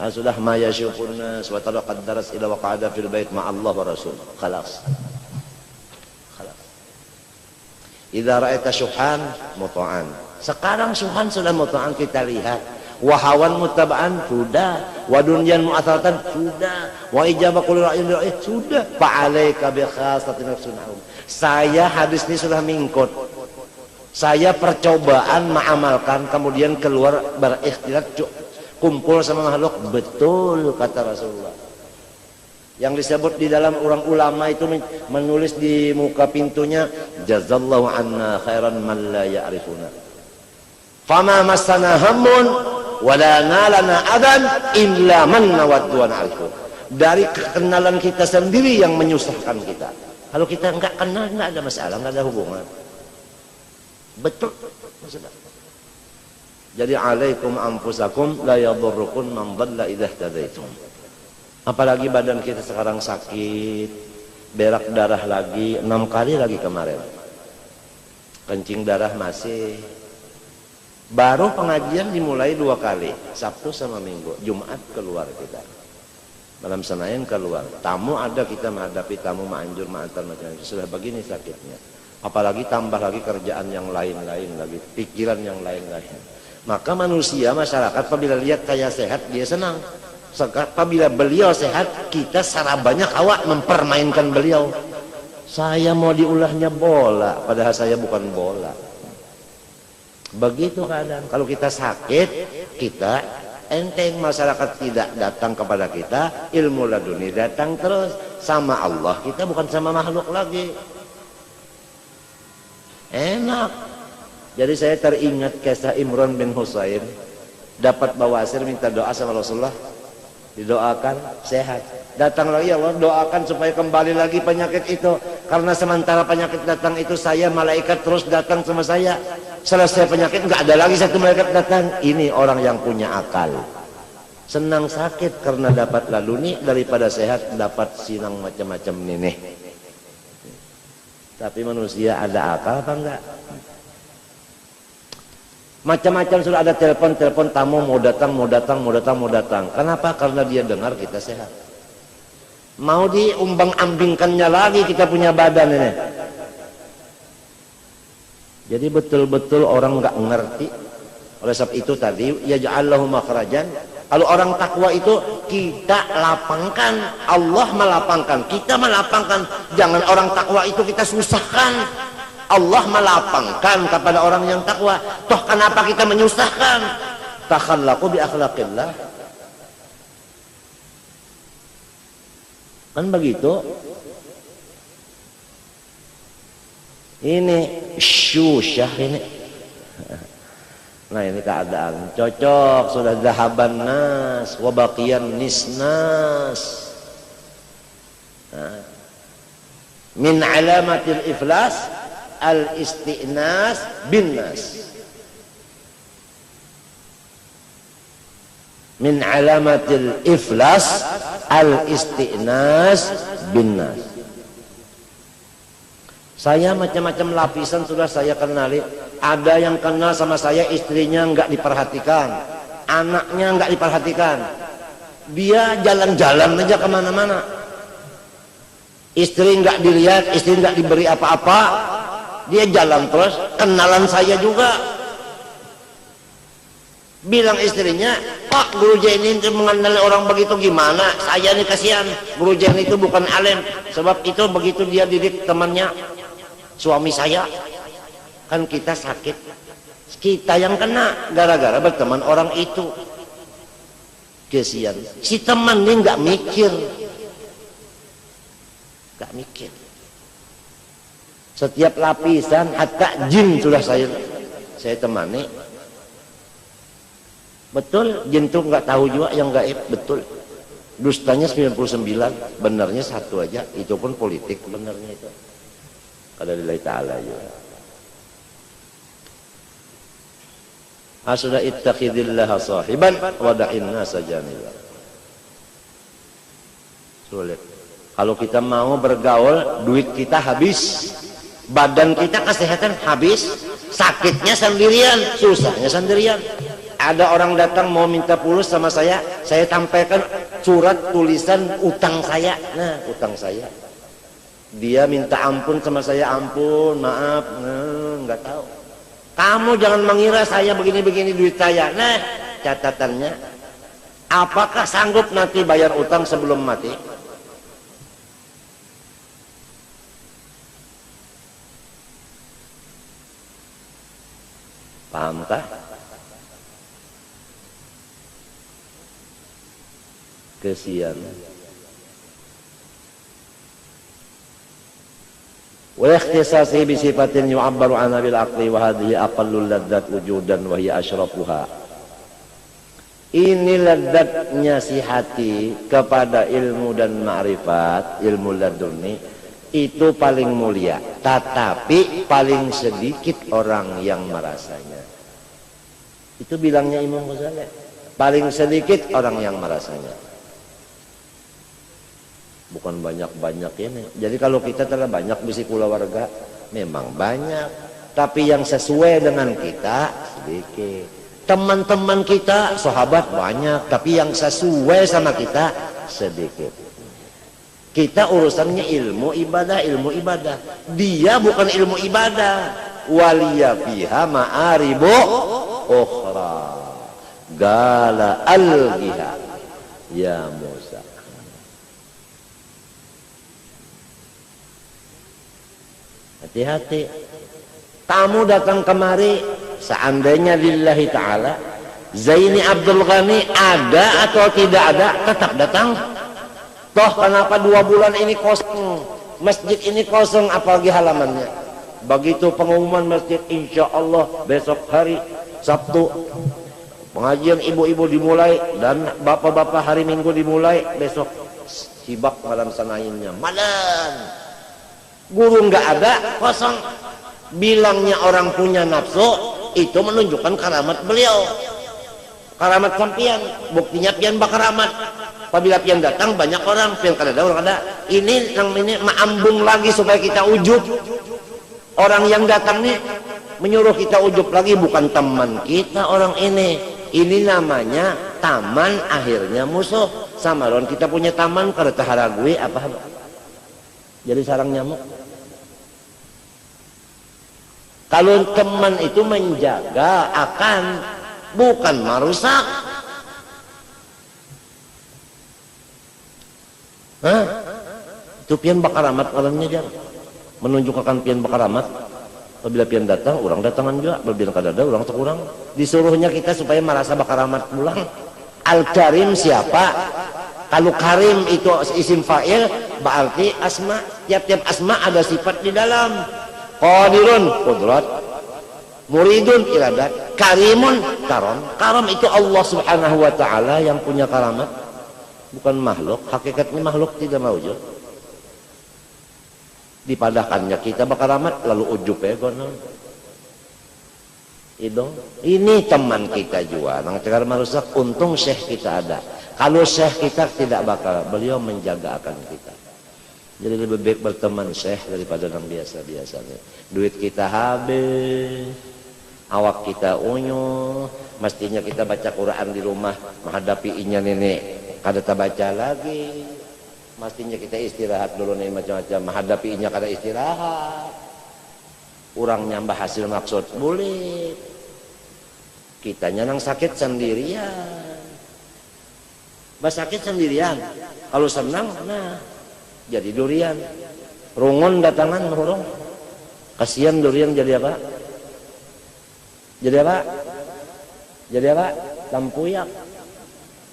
sudah maya syukurna wa ta'ala qaddaras ila waqa'ada fil bait ma Allah wa rasul khalas. Idza ra'aita syuhan muta'an. Sekarang syuhan sudah muta'an, kita lihat. Wa hawan mutaba'an sudah, wa dunyan mu'athatan sudah, wa ijabah kulli ra'yin sudah. Fa 'alaika bi khasatin nafsun. Saya hadis ini sudah mingkot. Saya percobaan mengamalkan, kemudian keluar berikhtiar kumpul sama makhluk. Betul kata Rasulullah. Yang disebut di dalam orang ulama itu menulis di muka pintunya, jazallahu anna khairan man la ya'rifuna. Fama massana hammun wala nalana adan illa man nawaddu an alfu. Dari kekenalan kita sendiri yang menyusahkan kita. Kalau kita enggak kenal, enggak ada masalah, enggak ada hubungan. Betul maksudnya. Jadi alaikum anfusakum la yadurrukum man dhalla idza ihtadaitum. Apalagi badan kita sekarang sakit, berak darah lagi 6 kali lagi kemarin. Kencing darah masih. Baru pengajian dimulai 2 kali, Sabtu sama Minggu. Jumat keluar kita. Malam Senin keluar. Tamu ada, kita menghadapi tamu, manjur, ma'antar macam-macam. Sudah begini sakitnya. Apalagi tambah lagi kerjaan yang lain-lain lagi, pikiran yang lain-lain. Maka manusia, masyarakat apabila lihat saya sehat, dia senang. Apabila beliau sehat, kita secara banyak awak mempermainkan beliau. Saya mau diulahnya bola, padahal saya bukan bola. Begitu keadaan. Kalau kita sakit, kita enteng, masyarakat tidak datang kepada kita, ilmu laduni datang terus. Sama Allah kita, bukan sama makhluk lagi. Enak. Jadi saya teringat kisah Imran bin Husain dapat bawasir, minta doa sama Rasulullah, didoakan sehat. Datang lagi, ya Allah doakan supaya kembali lagi penyakit itu, karena sementara penyakit datang itu saya, malaikat terus datang sama saya. Selesai penyakit nggak ada lagi satu malaikat datang. Ini orang yang punya akal. Senang sakit karena dapat laluni daripada sehat dapat sinang macam-macam ini. Tapi manusia ada akal apa enggak? Macam-macam sudah ada telepon tamu mau datang. Kenapa? Karena dia dengar kita sehat. Mau diumbang-ambingkannya lagi kita punya badan ini. Jadi betul-betul orang nggak ngerti. Oleh sebab itu tadi ya ja'allahu makhrajan. Kalau orang takwa itu kita lapangkan, Allah melapangkan, kita melapangkan. Jangan orang takwa itu kita susahkan. Allah melapangkan kepada orang yang takwa. Toh kenapa kita menyusahkan? Takhallaqu bi akhlaqillah. Kan begitu. Ini syusyah ini. Nah ini keadaan cocok, sudah zahaban nas wa baqiyan nisnas. Min alamatil iflas al isti'nas bin nas. Min alamatil iflas al isti'nas bin nas. Saya macam-macam lapisan sudah saya kenali. Ada yang kenal sama saya, istrinya nggak diperhatikan, anaknya nggak diperhatikan, dia jalan-jalan aja kemana-mana. Istri nggak dilihat, istri nggak diberi apa-apa, dia jalan terus. Kenalan saya juga, bilang istrinya, Pak Guru Jen ini mengenali orang begitu gimana? Saya ini kasihan, Guru Jen itu bukan alim, sebab itu begitu dia didik temannya, suami saya. Kan kita sakit, kita yang kena gara-gara berteman orang itu. Kesian, si teman ini nggak mikir. Setiap lapisan, hatta jin sudah saya temani. Betul, jin tuh nggak tahu juga yang gaib, betul. Dustanya 99, benarnya satu aja, itu pun politik benarnya itu. Qadarillahi ta'ala ya. Asuna ittakhidillah sahiban wada'in nasa janiba. Sulit. Kalau kita mau bergaul, duit kita habis, badan kita kesehatan habis, sakitnya sendirian, susahnya sendirian. Ada orang datang mau minta fulus sama saya tampaikan surat tulisan utang saya. Nah, utang saya. Dia minta ampun sama saya, ampun, maaf, nggak tahu. Kamu jangan mengira saya begini-begini duit saya. Nah, catatannya, apakah sanggup nanti bayar utang sebelum mati? Pahamkah? Kesian. Wa ikhtisasi bi sifatin yu'abbaru anha bil aqli wa hadhihi aqallul ladzat wujudan wa hiya asyrafuha. Ini ladzatnya si hati kepada ilmu dan ma'rifat, ilmu laduni itu paling mulia, tetapi paling sedikit orang yang merasanya. Itu bilangnya Imam Ghazali. Paling sedikit orang yang merasanya. Bukan banyak-banyak ini. Jadi kalau kita telah banyak bisi keluarga, memang banyak. Tapi yang sesuai dengan kita sedikit. Teman-teman kita, sahabat banyak. Tapi yang sesuai sama kita sedikit. Kita urusannya ilmu ibadah. Dia bukan ilmu ibadah. Waliya fiha ma'aribu ukhra. Gala al-giha. Ya Musa. Hati-hati. Kamu datang kemari, seandainya lillahi ta'ala, Zaini Abdul Ghani ada atau tidak ada, tetap datang. Toh kenapa 2 bulan ini kosong, masjid ini kosong, apalagi halamannya. Begitu pengumuman masjid, insya Allah besok hari Sabtu pengajian ibu-ibu dimulai dan bapak-bapak hari Minggu dimulai, besok sibak malam sanainnya, malam. Guru nggak ada, kosong. Bilangnya orang punya nafsu, itu menunjukkan karamat beliau. Karamat sampian, buktinya pian bakaramat. Apabila pian datang banyak orang, pian kada ada orang ada. Ini yang ini maambung lagi supaya kita ujub. Orang yang datang nih menyuruh kita ujub lagi, bukan teman kita orang ini. Ini namanya taman akhirnya musuh. Samaron kita punya taman kada taharagui apa? Jadi sarang nyamuk. Kalau teman itu menjaga akan, bukan merusak. Hah? Itu pian bakaramat malamnya jar. Menunjukkan pian bakaramat. Apabila pian datang, orang datangan juga. Apabila kada ada, orang terkurang. Disuruhnya kita supaya merasa bakaramat pulang. Al-Karim siapa? Kalau Karim itu isim fa'il, berarti asma. Tiap-tiap asma ada sifat di dalam. Qadirun, qudrat. Muridun, iradat. Karimun, karam. Karam itu Allah subhanahu wa ta'ala yang punya karamat. Bukan makhluk. Hakikatnya makhluk tidak mawujud. Dipadahkannya kita bakaramat, lalu ujub ya kono. Ini teman kita juga. Nang tegar merusak, untung syekh kita ada. Kalau syekh kita tidak bakal, beliau menjaga akan kita. Jadi lebih baik berteman syekh daripada yang biasa-biasanya. Duit kita habis, awak kita unyu, mestinya kita baca Quran di rumah, menghadapi inya nenek, kada baca lagi. Mestinya kita istirahat dulu nih macam-macam, menghadapi inya kada istirahat. Orang nyambah hasil maksud boleh. Kitanya nang sakit sendirian. Sakit sendirian. Kalau senang, nah jadi durian. Rungun datangan merung. Kasihan durian jadi apa? Jadi apa? Jadi apa? Lampuyak.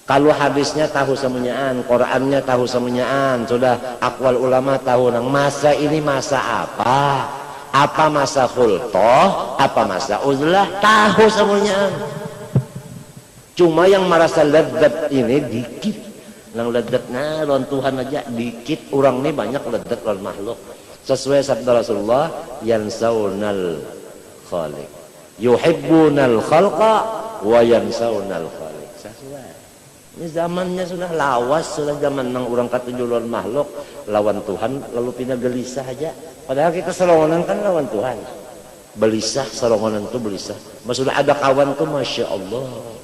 Kalau hadisnya tahu semuanyaan, Qurannya tahu semuanyaan, sudah akwal ulama tahu nang masa ini masa apa? Apa masa khultoh? Apa masa uzlah? Tahu semuanyaan. Cuma yang merasa lezat ini dikit. Nang lezatnya lawan Tuhan aja dikit. Orang ini banyak lezat lawan makhluk. Sesuai sabda Rasulullah, yansaunal khaliq. Yuhibbunal khalqa wa yansaunal khaliq. Sesuai. Ini zamannya sudah lawas, sudah zaman nang orang katujuh lawan makhluk, lawan Tuhan lalu pindah gelisah aja. Padahal kita serongonan kan lawan Tuhan. Belisah, serongonan tuh belisah. Sudah ada kawan tuh Masya Allah.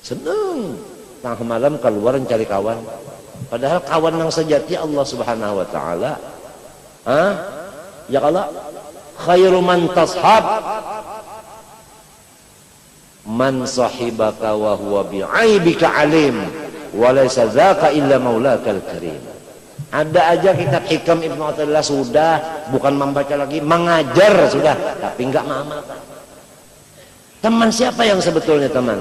Seneng. Tengah malam keluar cari kawan. Padahal kawan yang sejati Allah Subhanahu wa taala. Ya kalau khairu man tashab man sahibaka wa huwa bi'aibika alim wa laysa dzaka illa maulakal karim. Ada aja kitab Hikam Ibnu Athaillah sudah, bukan membaca lagi, mengajar sudah, tapi enggak mengamalkan. Teman siapa yang sebetulnya teman?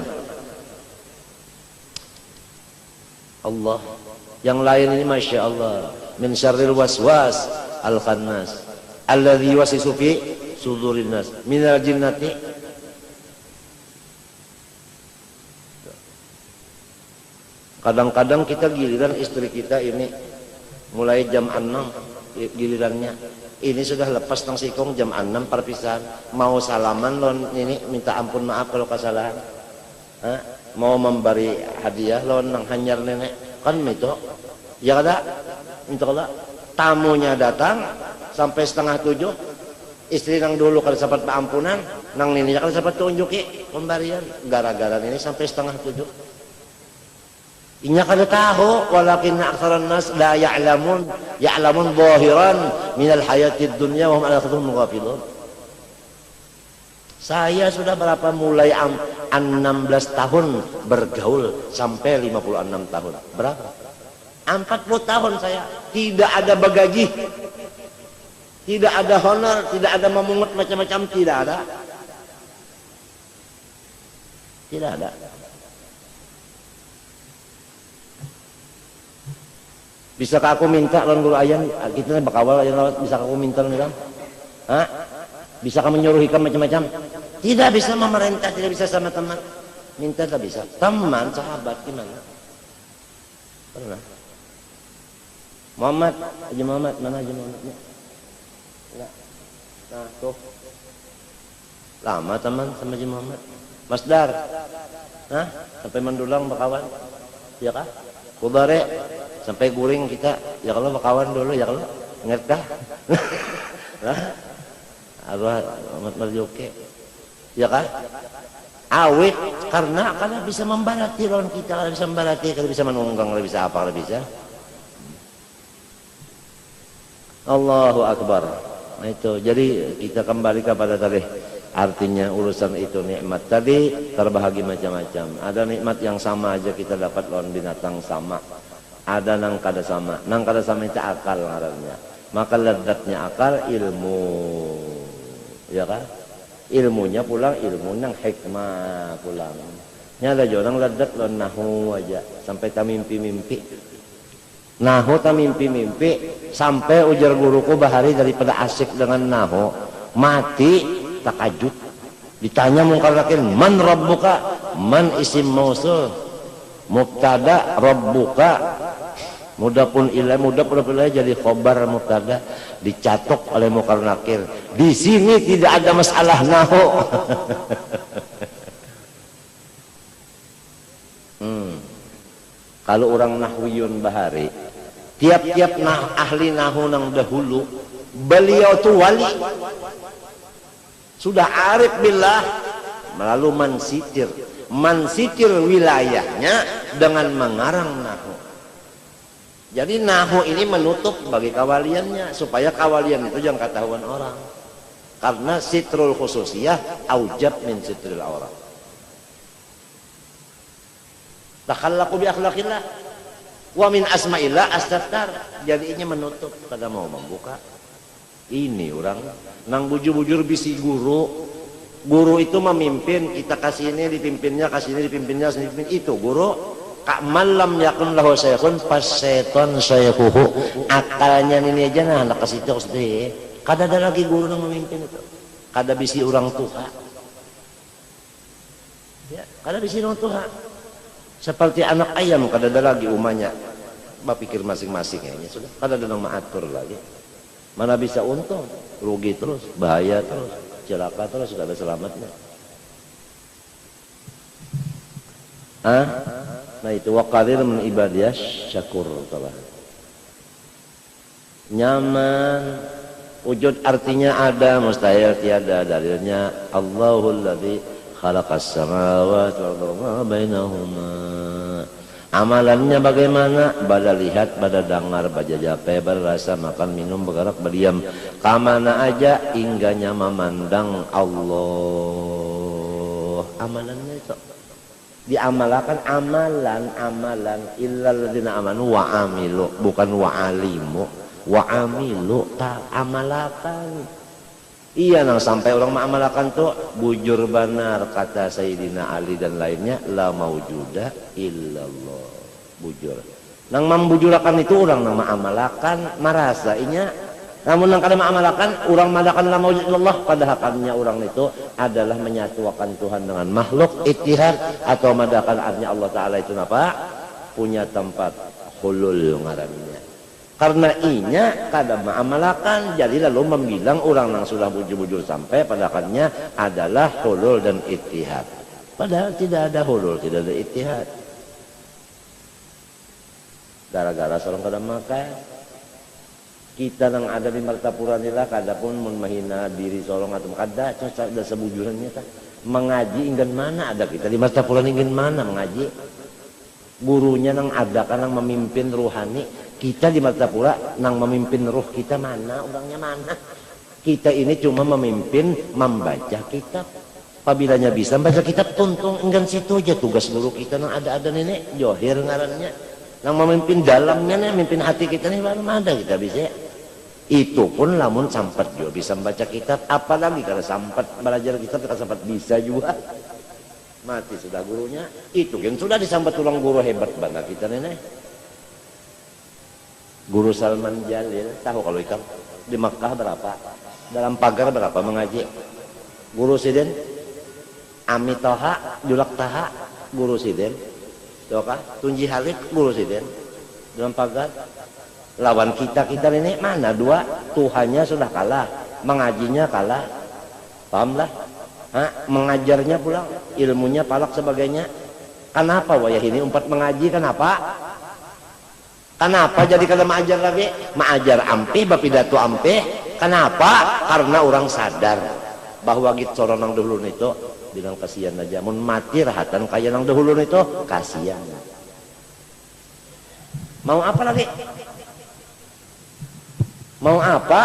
Allah. Yang lain ini Masya Allah, min syarril waswas al-khannas alladzi yuwaswisu fi sudurin nas minal jinnati. Kadang-kadang kita giliran istri kita ini mulai jam 6 gilirannya. Ini sudah lepas nang sikong jam 6 perpisahan. Mau salaman lon ini minta ampun maaf kalau kesalahan. Mau memberi hadiah lon nang hanyar nenek kan itu. Ya kada? Minta Allah. Tamunya datang sampai 6:30. Istri nang dulu kada sempat paampunan, nang nininya kada sempat tunjuki pemberian. Gara-gara ini sampai 6:30. Inya kada tahu, walakin aktsaran nas la ya'lamun zahiran minal hayatid dunya wa hum 'an akhirihim ghafilun. Saya sudah berapa mulai 16 tahun bergaul sampai 56 tahun. Berapa? 40 tahun saya tidak ada bagaji. Tidak ada honor, tidak ada memungut macam-macam, tidak ada. Tidak ada. Bisakah aku minta lawan guru ayam kita bakawal ayam lawat, bisa aku minta lawan Hikam? Bisa kamu menyuruh Hikam macam-macam? Tidak bisa memerintah, tidak bisa sama teman. Minta tak bisa. Teman, sahabat gimana? Pernah? Muhammad, Haji Muhammad, mana Haji Muhammadnya? Enggak. Nah, tuh. Lama teman sama Haji Muhammad. Mas Dar. Sampai mendulang bakawan. Ya kah? Kubare sampai guring kita, ya kalau bakawan dulu ya kalau ingat kah? Arwah Ahmad Marjoke, ya kan? Awet karena bisa membarati lawan kita, kalau bisa membarati, kalau bisa menunggang, kalau bisa apa, kalau bisa. Allahu Akbar. Nah itu, jadi kita kembali kepada tadi artinya urusan itu nikmat tadi terbahagi macam-macam. Ada nikmat yang sama aja kita dapat lawan binatang sama. Ada nang kada sama. Nang kada sama itu akal ngarannya. Maka lezatnya akal ilmu. Ya kan? Ilmunya pulang ilmu nang hikmah pulang. Nya ada jorang lezat lawan nahu aja sampai ta mimpi-mimpi. Nahu ta mimpi-mimpi sampai ujar guruku bahari daripada asik dengan nahu mati takajud. Ditanya mungkar nakir man rabbuka, man isim mausul, mubtada rabbuka, mudah pun jadi khobar mubtada, dicatok oleh mungkar nakir. Di sini tidak ada masalah nahu. Kalau orang nahwiyun bahari, tiap-tiap ahli nahu nang dahulu, beliau tuh wali. Sudah arif billah, lalu mensitir wilayahnya dengan mengarang nahu. Jadi nahu ini menutup bagi kawaliannya supaya kawalian itu jangan ketahuan orang. Karena sitrul khususiyah aujab min sitril aurat. Takhallaku bi akhlaqillah wa min asma'illah astattar. Jadi ini menutup kada mau membuka. Ini orang nang bujur-bujur bisi guru itu memimpin, kita kasih ini dipimpinnya, kasih ini dipimpinnya, dipimpin itu guru. Kak malam yakun lahu syekhun pas seton syekhuhu. Akalnya ini aja nah anak kasih itu sedih. Kada ada lagi guru yang memimpin itu. Kada bisi orang tua. Ya, kada disinong tuha. Seperti anak ayam kada ada lagi umahnya. Bapikir masing-masing ya, sudah kada ada nang maatur lagi. Mana bisa untung, rugi terus, bahaya terus, celaka terus, kada selamatnya. Nah itu waqadir min ibadiyah syakur telah. Nyaman, wujud artinya ada, mustahil tiada. Dalilnya Allahul ladzi khalaqas samawati wal arda bainahuma. Amalannya bagaimana? Pada lihat, pada dengar, pada jape, berasa, makan, minum, bergerak, berdiam. Kamana aja hingganya memandang Allah. Amalannya itu diamalkan, amalan illal ladzina amanu wa amilu, bukan wa alimu, wa amilu, tak amalakan. Iya nang sampai orang mengamalkan tuh bujur benar kata Sayyidina Ali dan lainnya, la maujuda illallah, bujur. Nang membujurakan itu orang nang mengamalkan merasa inya, namun nang kada mengamalkan orang madakan la maujud illallah, pada hakamnya orang itu adalah menyatukan Tuhan dengan makhluk, ittihad, atau madakan artinya Allah Taala itu apa? Punya tempat hulul ngarannya. Karena inya kada mengamalkan, jadi lalu membilang orang yang sudah bujur-bujur sampai padakannya adalah hulul dan ittihad. Padahal tidak ada hulul, tidak ada ittihad. Gara-gara seorang kada makan, kita yang ada di Martapura nila kada pun menghina diri seorang atau kada cocok ada sebujurannya tak. Mengaji ingin mana ada kita di Martapura ingin mana mengaji? Gurunya nang ada kan nang memimpin ruhani, kita di Martapura nang memimpin ruh kita mana, orangnya mana? Kita ini cuma memimpin membaca kitab. Apabila bisa baca kitab tuntung enggan situ aja tugas guru kita nang ada nenek Johir ngarannya. Nang memimpin dalamnya nih, memimpin hati kita nih baru ada kita bisa. Itu pun lamun sampat juga bisa membaca kitab, apalagi kalau sampat belajar kitab kalau sampat bisa juga. Mati sudah gurunya, itu kan sudah disambat tulang guru hebat banget kita nenek. Guru Salman Jalil, tahu kalau ikan di Makkah berapa? Dalam pagar berapa mengaji? Guru Sidin, Ami Toha, Julak Taha, Guru Sidin, Doka, Tunji Halid, Guru Sidin, dalam pagar. Lawan kita ini mana dua? Tuhannya sudah kalah, mengajinya kalah, paham lah? Mengajarnya pulang, ilmunya palak sebagainya. Kenapa wayah ini umpat mengaji? Kenapa jadi kada mengajar lagi? Mengajar ampih, bapidato ampih. Kenapa? Karena orang sadar bahwa gitu orang nang dahulu itu bilang kasihan aja. Mun mati rahatan kaya nang dahulu itu kasihan. Mau apa lagi? Mau apa?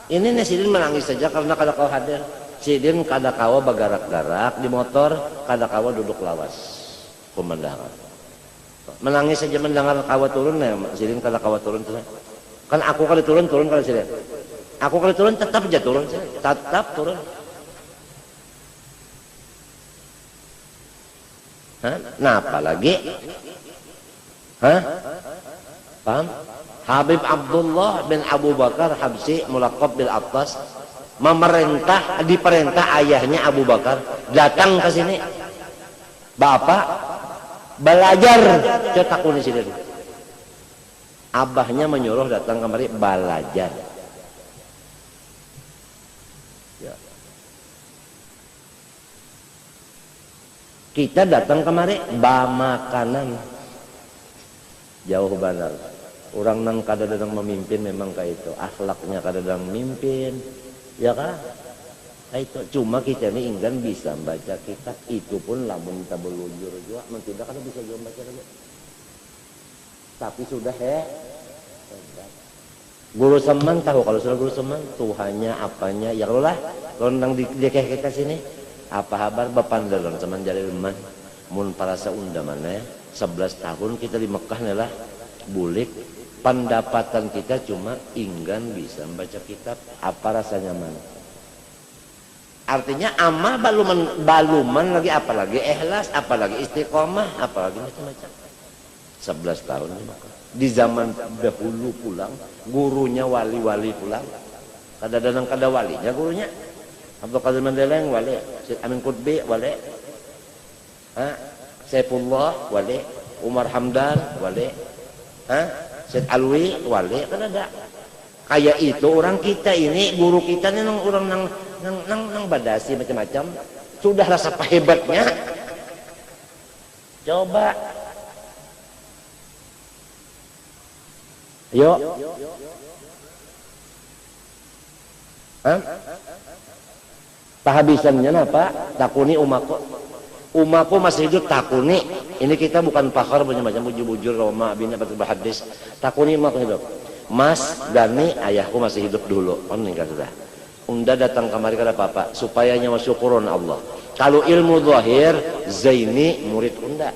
Ini Sidin menangis saja karena kada kau hadir. Sidin kada kawa bagarak-garak di motor, kada kawa duduk lawas pemandangan. Menangis saja mendengar kawa turun, ya Sidin kada kawa turun terus. Kan aku kada turun kada Sidin. Aku kada turun tetap aja turun, tetap turun. Nah apalagi? Paham? Habib Abdullah bin Abu Bakar Habsi mulaqab bil Abbas diperintah ayahnya Abu Bakar datang ke sini. Bapak belajar cetak di sini. Abahnya menyuruh datang kemari belajar. Ya. Kita datang kemari makanan. Jauh benar. Orang nang kadang-kadang memimpin memang kayak itu, akhlaknya kadang-kadang memimpin, ya kan? Itu cuma kita ini enggan bisa baca kitab, itu pun lamun kita belujur juga, tidak kan bisa juga baca lagi. Tapi sudah Guru Seman tahu kalau sudah Guru Seman Tuhannya apanya, ya Allah kalau nang di kita sini apa kabar bapak dalam Seman Jalil man, mun para seunda mana 11 tahun kita di Mekah nih bulik. Pendapatan kita cuma enggan bisa membaca kitab, apa rasanya mana? Artinya amal baluman lagi, apalagi ikhlas, apalagi istiqomah, apalagi macam-macam. 11 tahun di zaman dahulu pulang, gurunya wali-wali pulang. Kadang-kadang kada walinya gurunya. Abdul Qadir Mandeleng wali, Syed Amin Qutbi wali. Saifullah wali, Umar Hamdan wali, Syed Alwi wali, kan ada. Kayak itu orang kita ini, guru kita ini orang nang badasi macam-macam. Sudah rasa hebatnya. Coba. Yuk. Pahabisannya apa? Takuni umaku masih hidup takuni. Ini kita bukan pakar macam-macam bujur-bujur Roma bina batul hadis. Takuni umaku hidup. Mas Dani ayahku masih hidup dulu. Meninggal sudah. Unda datang kemari kata papa supaya nyawa syukuron Allah. Kalau ilmu zahir Zaini murid unda.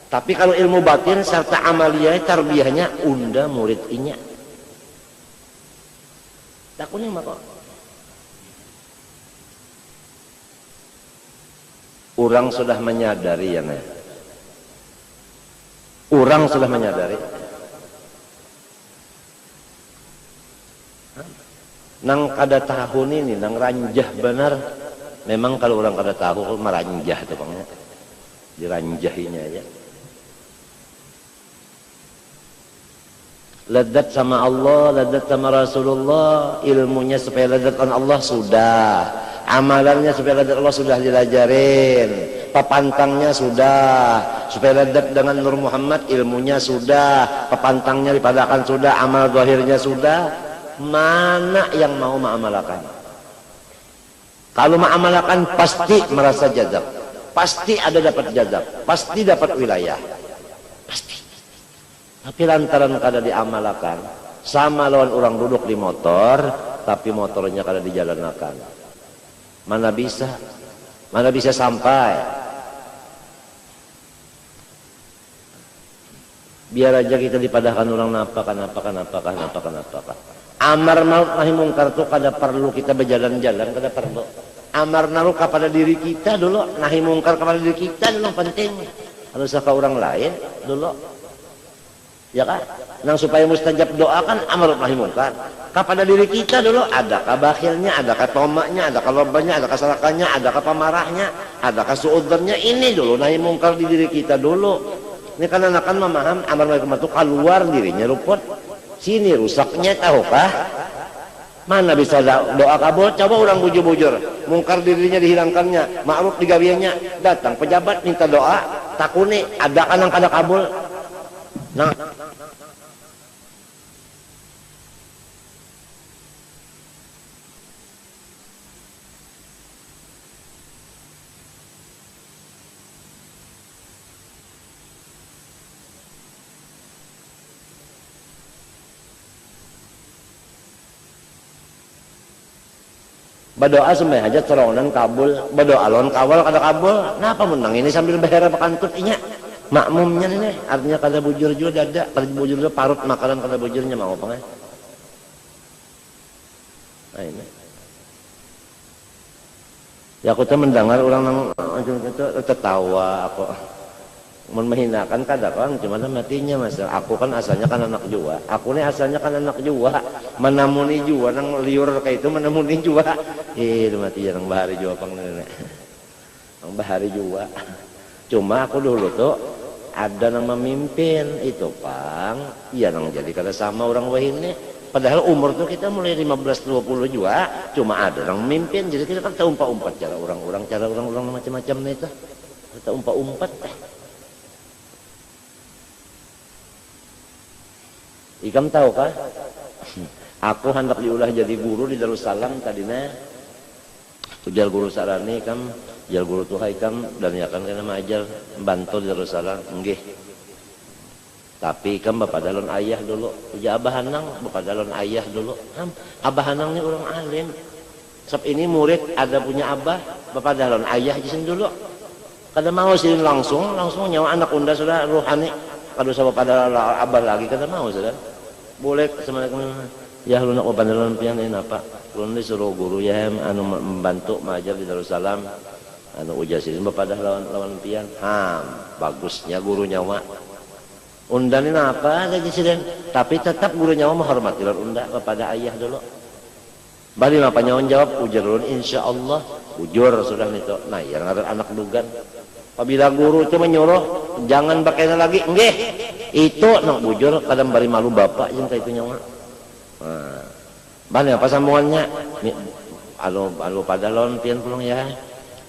Tapi kalau ilmu batin serta amaliyah tarbiyahnya unda murid inya. Takuni umaku. Orang sudah menyadari ya nah. Orang sudah menyadari. Nang kada tahun ini, nang ranjah benar. Memang kalau orang kada tahu meranjah tuh bangnya. Diranjahinya aja. Ladat sama Allah, ladat sama Rasulullah, ilmunya supaya ladatkan Allah sudah. Amalannya supaya ladat Allah sudah dilajarin, papantangnya sudah, supaya ladat dengan Nur Muhammad ilmunya sudah, papantangnya dipadakan sudah, amal zahirnya sudah. Mana yang mau mengamalkan? Kalau mengamalkan pasti merasa jazab, pasti ada dapat jazab, pasti dapat wilayah, pasti. Tapi lantaran kada diamalkan, sama lawan orang duduk di motor, tapi motornya kada dijalankan. Mana bisa sampai. Biar aja kita dipadahkan orang napa. Amar ma'ruf nahi mungkar itu kada perlu kita berjalan-jalan, kada perlu. Amar ma'ruf kepada diri kita dulu, nahi mungkar kepada diri kita dulu penting. Kalau ke orang lain dulu. Ya kan? Nang supaya mustajab doa kan amar ma'ruf nahi mungkar. Kepada diri kita dulu, adakah bakhilnya, adakah tomaknya, adakah lobanya, adakah sarakannya, adakah pemarahnya, adakah suudzonnya, ini dulu nahi mungkar di diri kita dulu. Ini kan anak-anak memaham amar ma'ruf itu keluar dirinya ruput. Sini rusaknya tahukah? Mana bisa doa kabul? Coba orang bujur-bujur, mungkar dirinya dihilangkannya, ma'ruf digawiannya, datang pejabat minta doa, takuni ada kan yang kada kabul. Nah, berdoa sampai aja teronan kabul, berdoa lawan kawal kada kabul. Kenapa menang ini sambil behera pakantut inya? Makmumnya ini artinya kada bujur juga dada, kada bujur juga parut makanan kada bujurnya mau apa? Nah ini. Ya aku tuh mendengar orang nang itu tertawa aku. Menghinakan kada kan cuma matinya mas. Aku kan asalnya kan anak jua. Aku nih asalnya kan anak jua. Menamuni jua nang liur kayak itu menamuni jua. Mati nang bahari jua pang nenek. Nang bahari jua. Cuma aku dulu tuh ada nang memimpin itu pang. Iya nang jadi kada sama orang wahini. Padahal umur tuh kita mulai 15-20 jua. Cuma ada nang memimpin. Jadi kita kan tahu umpat-umpat cara orang-orang macam-macam itu. Kita umpat-umpat. Ikam tahu kah? Aku hendak diulah jadi guru di Darussalam tadinya. Ujar guru sarani kam, ujar guru tuhai kam dan ya kan kena mengajar bantu di Darussalam. Nggih. Tapi ikam bapak dalon ayah dulu. Ujar abah hanang bapak dalon ayah dulu. Abah hanang ini orang alim. Sebab ini murid ada punya abah, bapak dalon ayah di sini dulu. Kada mau sini langsung nyawa anak unda sudah ruhani. Kalau sama pada abah lagi kada mau sudah. Boleh sama ya lu nak pandalan pian ini apa? Lu disuruh guru ya anu membantu mengajar di Darussalam. Anu ujar sini bapak dah lawan pian. Bagusnya guru nyawa. Undan ini apa lagi sih? Tapi tetap guru nyawa menghormati lawan unda kepada ayah dulu. Bali apa nyawa jawab ujar ulun insyaallah ujur sudah itu. Nah, yang ada anak dugan Apabila guru itu menyuruh jangan pakai lagi, nggih. Itu nak bujur kadang bari malu bapak jeung ka itu nyawa. Nah, bane apa sambungannya? Alo pada lon pian pulang ya.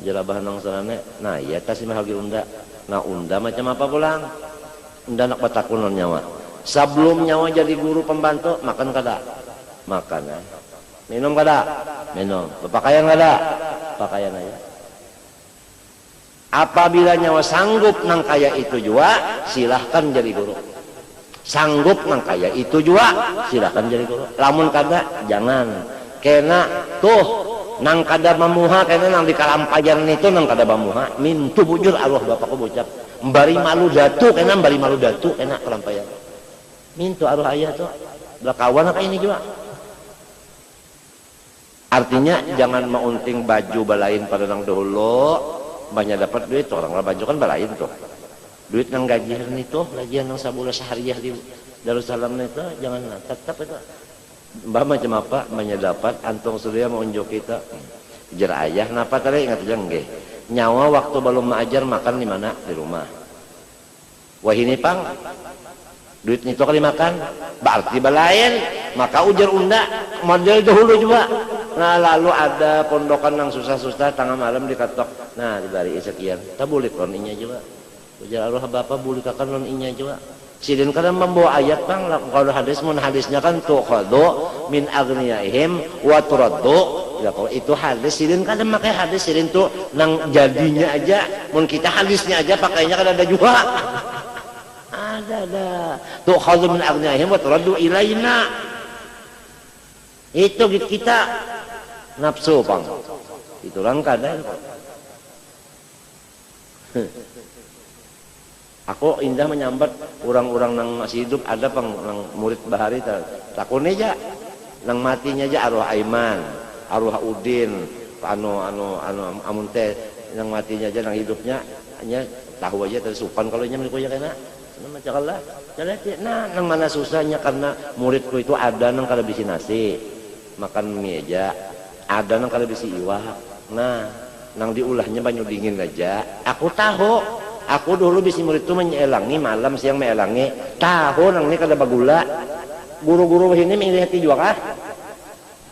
Jelabah nang sarane. Nah, iya ta si mah unda. Nah, unda macam apa pulang? Unda nak batakun nyawa. Sebelum nyawa jadi guru pembantu makan kada? Makan ya. Minum kada? Minum. Berpakaian kada? Pakaian aja. Apabila nyawa sanggup nang kaya itu juga, silahkan jadi guru. Sanggup nang kaya itu juga, silahkan jadi guru. Lamun kada, jangan. Kena tuh nang kada mamuha, kena nang di kalampayan itu nang kada mamuha. Mintu bujur Allah bapakku bocap. Mbari malu datu, kena mbari malu datu, kena kalampayan. Mintu arwah ayah tuh. Belakawan apa ini juga. Artinya jangan maunting baju balain pada nang dahulu. Banyak dapat duit orang baju kan balain tuh. Duit nang gajian itu, gajian nang sabulan sehariah di Darussalam itu jangan tetap itu. Mbah macam apa banyak dapat antong surya mau unjuk kita. Jar ayah napa tadi ingat aja nggih. Nyawa waktu belum mengajar makan di mana? Di rumah. Wah ini pang duit itu kali makan berarti balain, maka ujar unda model dahulu juga. Nah lalu ada pondokan yang susah-susah tengah malam dikatok, nah dibari sekian tak boleh kon inya juga ujar arwah bapak boleh kakan non inya juga sidin kadang membawa ayat bang kalau hadis mun hadisnya kan tuqadu min agniyaihim wa turaddu ya kalau itu hadis sidin kadang pakai hadis sidin tuh nang jadinya aja mun kita hadisnya aja pakainya kan ada juga ada tuqadu min agniyaihim wa turaddu ilaina itu kita nafsu pang itu orang kadang aku indah menyambat orang-orang nang masih hidup ada pang nang murid bahari takun aja nang matinya aja arwah Aiman arwah Udin amun teh nang matinya aja nang hidupnya hanya tahu aja tersupan kalau nya menikunya kena macam Allah nah nang mana susahnya karena muridku itu ada nang kada bisi nasi makan mie aja ada nang kada bisi iwak nah nang diulahnya banyu dingin aja aku tahu aku dulu bisi murid itu menyelangi malam siang melangi tahu nang ini kada bagula guru-guru ini menglihati juga kah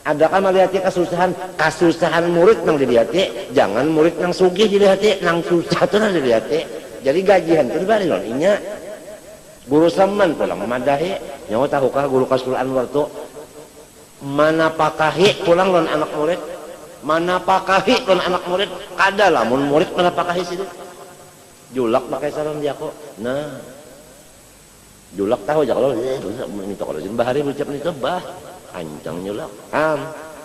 adakah melihati kasusahan murid nang dilihati jangan murid nang sugih dilihati nang susah tuh nang dilihati jadi gajian itu dibari lon inya guru saman pulang memadahi nyawa tahukah guru Kasul Anwar tuh mana pakahi pulang lon anak murid mana pakahi lon anak murid kada lamun murid mana pakahi sih julak pakai salam dia kok nah julak tahu aja kalau minta kalau jin bahari ucap itu bah ancang nyulak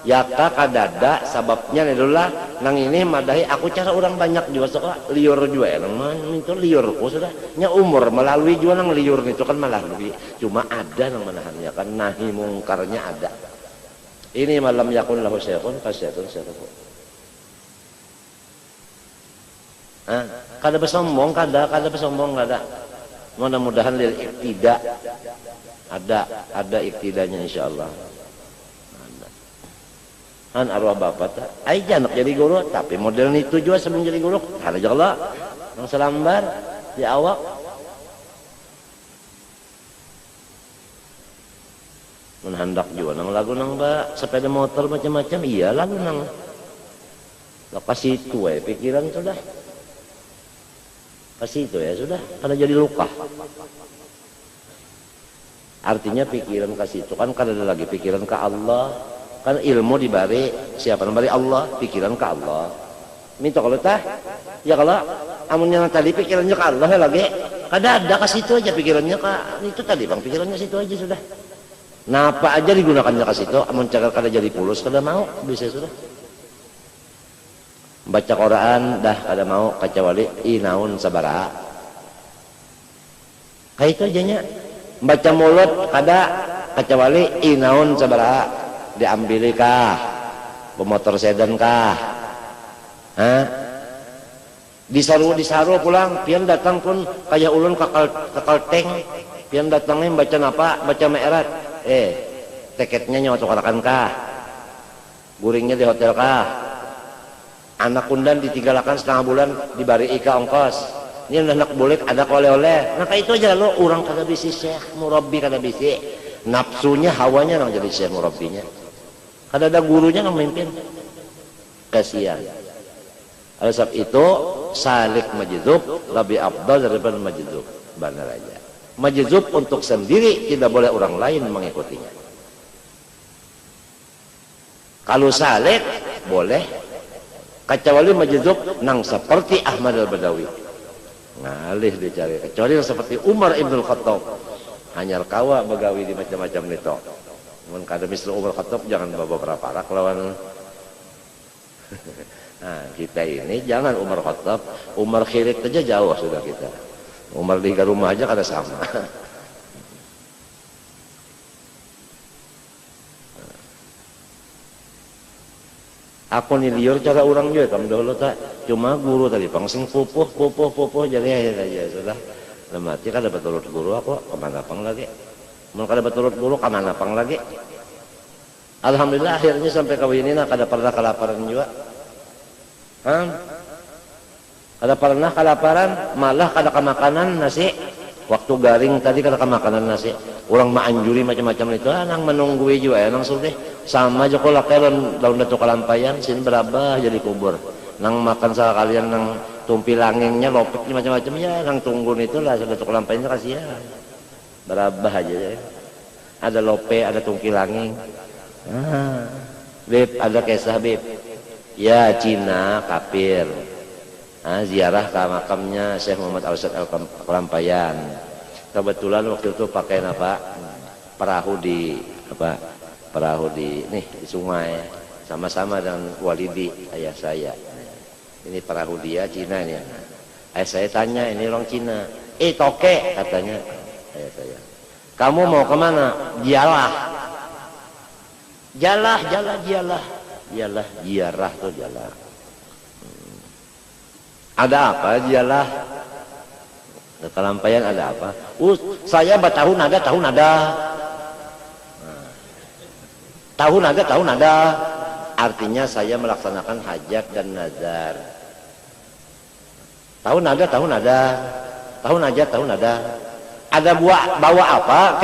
yaka kadada sababnya adalah nang ini madahi aku cara orang banyak juga suka liur juga nang itu liurku sudah nya umur melalui juga nang liur itu kan melalui cuma ada nang menahannya kan nahi mungkarnya ada. Ini malam yakun lahu syekhun fasyatun syekhu. Kada bersombong, kada bersombong, kada. Mudah-mudahan lil iktida ada iktidanya insyaallah. Han arwah bapak ta, ai janak jadi guru, tapi model itu juga sebelum jadi guru, kada jalla. Nang selambar di awak. Hendak juga nang lagu nang sepeda motor macam-macam iya lagu nang lepas itu pikiran sudah pas itu ya sudah kada jadi luka artinya pikiran kasih itu kan kada ada lagi pikiran ke Allah kan ilmu dibari siapa nambari Allah pikiran ke Allah minta kalau tah ya kalau amun yang tadi pikirannya ke Allah ya lagi kada ada kasih itu aja pikirannya ke itu tadi bang pikirannya situ aja sudah. Napa aja digunakannya ke situ, amun cagar kada jadi pulus kada mau, bisa sudah. Baca Quran dah kada mau kecuali inaun sabara. Kayak itu aja nya. Baca mulut kada kecuali inaun sabara. Diambil kah? Pemotor sedan kah? Disaru pulang, pian datang pun kayak ulun ke Kalteng, pian datangnya baca napa? Baca Mi'raj. Tiketnya nyawa tukarakan kah? Guringnya di hotel kah? anak kundan ditigalakan setengah bulan dibari ika ongkos, ini udah nak boleh ada oleh-oleh, maka itu aja lo orang kada bisi syekh murabbi kada bisi nafsunya hawanya nang jadi syekh murabbinya, kada ada gurunya yang memimpin, kasihan. Oleh sebab itu salik majdzub lebih afdal daripada majdzub, benar aja. Majdzub untuk sendiri, tidak boleh orang lain mengikutinya. Kalau salik boleh, kecuali majdzub nang seperti Ahmad al-Badawi ngalih dicari, kecuali yang seperti Umar ibn Khattab hanyar kawa begawi di macam-macam nito. Mun kada misal Umar Khattab jangan bawa berapa parak lawan. Nah kita ini jangan Umar Khattab, Umar Khilik aja jauh sudah kita, Umar di rumah aja kada sama. Aku nih liur cara orang juga kamu dahulu tak cuma guru tadi pangsing pupuh jadi aja sudah lemati kada beturut guru aku kemana pang lagi mau kada beturut guru kemana pang lagi. Alhamdulillah akhirnya sampai kawin ini kada pernah kelaparan juga, kada pernah kelaparan, malah kada kemakanan nasi waktu garing tadi kada kemakanan nasi. Orang maanjuri macam-macam itu nang menunggui juga ya nang sudah sama aja kalau kalian daun datuk kalampayan sini berabah jadi kubur nang makan sekalian nang tumpi langingnya lopeknya macam-macam ya nang tunggun itu lah datuk kalampayannya kasihan berabah aja ya. Ada lope ada tumpi langing, beb ada kisah beb ya Cina kafir, ziarah ke makamnya Syekh Muhammad Al-Ustad Al-Kalampayan. Kebetulan waktu itu pakai apa perahu di nih di sungai sama-sama dengan Walidi ayah saya. Ini perahu dia Cina ini. Ayah saya tanya ini orang Cina, toke katanya ayah saya. Kamu mau kemana? Jialah tuh jalah. Ada apa jialah? Kalampayan ada apa? Saya bertahun ada. Tahun ada. Artinya saya melaksanakan hajat dan nazar. Tahun ada. Ada bawa apa?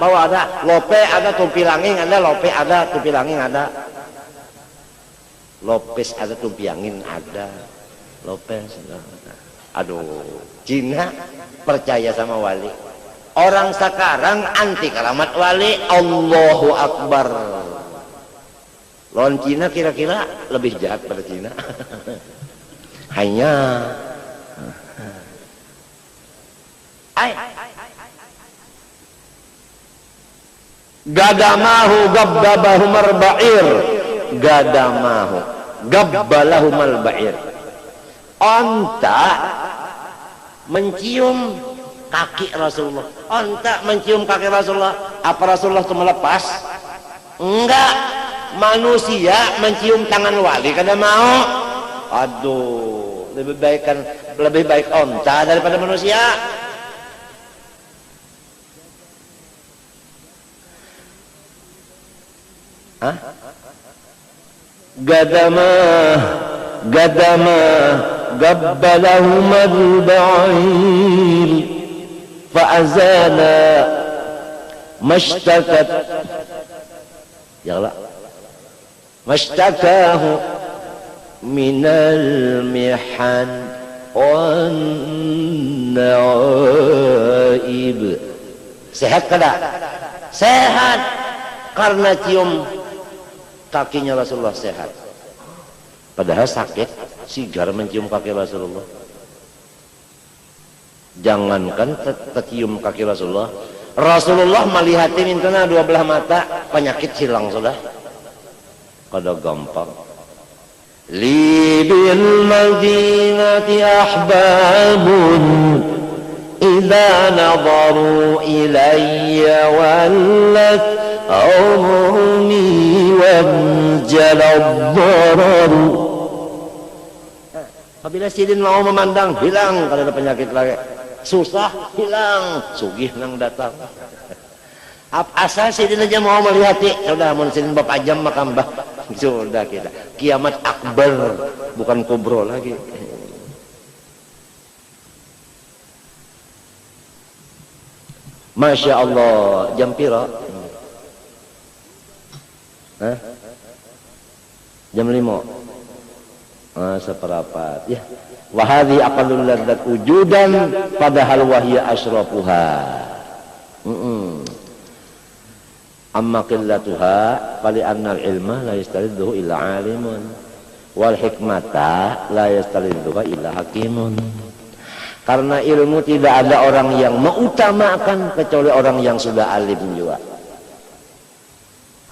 Bawa ada. Lope ada, tumpi langing ada, lope ada, tumpi langing ada. Lopes ada, tumpi angin ada. Lopes ada. Aduh, Cina percaya sama wali. Orang sekarang anti keramat wali. Allahu Akbar. Lawan Cina kira-kira lebih jahat pada Cina. Hanya gadamahu gabbabahu marba'ir. Gadamahu gabbalahu malba'ir. Onta mencium kaki Rasulullah. Onta mencium kaki Rasulullah. Apa Rasulullah itu melepas? Enggak. Manusia mencium tangan wali kada mau. Aduh, lebih baik onta daripada manusia. Gadamah قبلهما البعير فأزالا ما اشتكت ما اشتكاه من المحن والنعائب. Sehat kada? Sehat karena cium kakinya Rasulullah sehat. Padahal sakit, sigar mencium kaki Rasulullah. Jangankan tercium kaki Rasulullah, Rasulullah melihatin intana dua belah mata, penyakit hilang sudah. Kada gampang. Li bil madinati ahbabun idza nadaru ilayya wallat ummi wanjalad dararu. Apabila sidin mau memandang, hilang kalau ada penyakit lagi. Susah, hilang. Sugih nang datang. Asal sidin aja mau melihat, sudah mun sidin bapak jam makambah Sudah kita kiamat akbar, bukan kubro lagi. Masya Allah, jam piro? Jam 5. Seperapat. Ya. Wahadi aqallul ladzat wujudan padahal wahya asyrafuha. Amma qillatuha fali annal ilma la yastalidhu illa alimun wal hikmata la yastalidhu illa hakimun. Karena ilmu tidak ada orang yang mengutamakan kecuali orang yang sudah alim juga.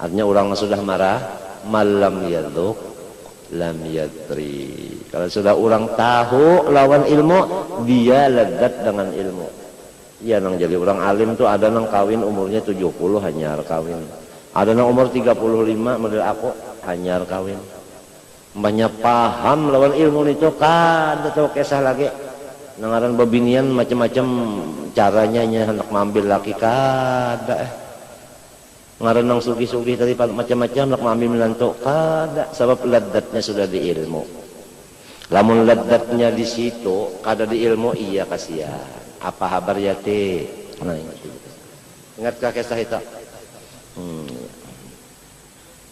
Artinya orang yang sudah marah, malam yaduk lam yadri. Kalau sudah orang tahu lawan ilmu, dia legat dengan ilmu. Ya nang jadi orang alim tuh ada nang kawin umurnya 70 hanyar kawin. Ada nang umur 35 model aku hanyar kawin. Banyak paham lawan ilmu itu kada tahu kisah lagi. Nangaran babinian macam-macam caranya hendak mengambil laki kada. Ngaran nang sugi-sugi tadi macam-macam hendak mengambil menantu kada sebab ladatnya sudah di ilmu. Lamun ladatnya di situ kada di ilmu iya kasihan. Apa kabar ya teh? Nah, ingat kisah itu?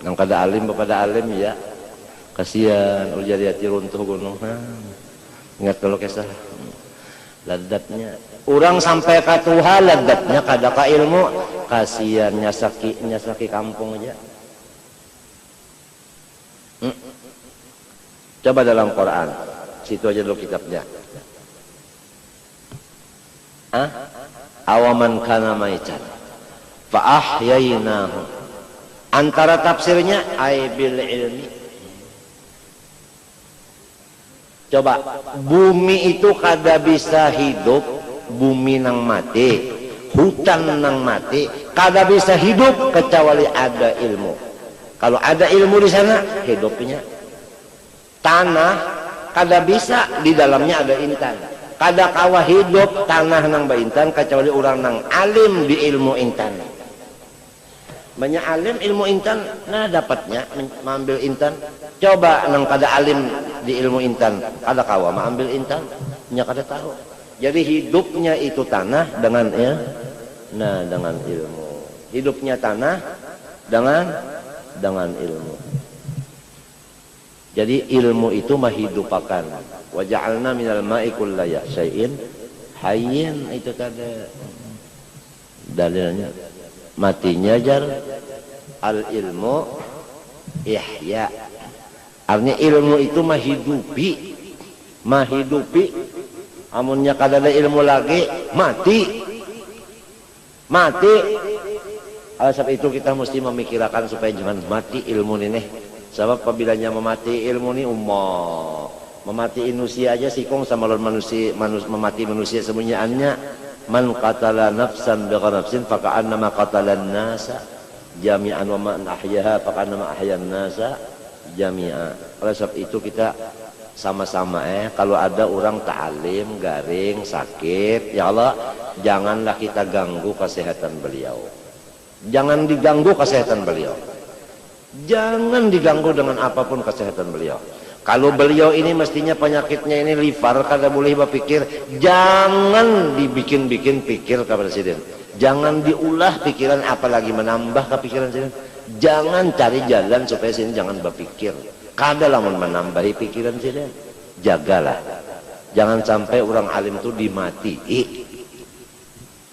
Nang kada alim kepada alim ya kasihan jadi hati runtuh gunung. Ingat kalau kisah ladatnya orang sampai ke Tuhan ladatnya kada ka ilmu kasihan nyasaki kampung aja. Coba dalam Quran situ aja dulu kitabnya. Awaman kana maitan fa ahyaynahu. Antara tafsirnya ay bil ilmi. Coba bumi itu kada bisa hidup, bumi nang mati, hutan nang mati, kada bisa hidup kecuali ada ilmu. Kalau ada ilmu di sana hidupnya. Tanah kada bisa di dalamnya ada intan. Kada kawa hidup tanah nang baintan kecuali orang nang alim di ilmu intan. Banyak alim ilmu intan, nah dapatnya mengambil intan. Coba nang kada alim di ilmu intan, kada kawa mengambil intan, nya kada tahu. Jadi hidupnya itu tanah dengan ya, nah dengan ilmu. Hidupnya tanah dengan ilmu. Jadi ilmu itu menghidupakan. Wa ja'alna minal ma'i kullaya syai'in hayyin, itu kada dalilnya. Matinya jar al ilmu ihya. Artinya ilmu itu menghidupi. Amunnya kada ada ilmu lagi mati. Oleh sebab itu kita mesti memikirkan supaya jangan mati ilmu ini. Sebab apabila memati ilmu ini memati manusia aja sikong sama manusia, memati manusia semuanya. Man qatala nafsan bighairi nafsin faka'annama qatalan nasa jami'an wa man ahyaha faka'annama ahyan nasa jami'a. Oleh sebab itu kita sama-sama kalau ada orang ta'alim, garing, sakit, ya Allah janganlah kita ganggu kesehatan beliau. Jangan diganggu kesehatan beliau. Jangan diganggu dengan apapun kesehatan beliau. Kalau beliau ini mestinya penyakitnya ini liver, kada boleh berpikir, jangan dibikin-bikin pikir ke presiden. Jangan diulah pikiran, apalagi menambah ke pikiran presiden. Jangan cari jalan supaya sini jangan berpikir. Kada lamun menambahi pikiran presiden. Jagalah. Jangan sampai orang alim itu dimati.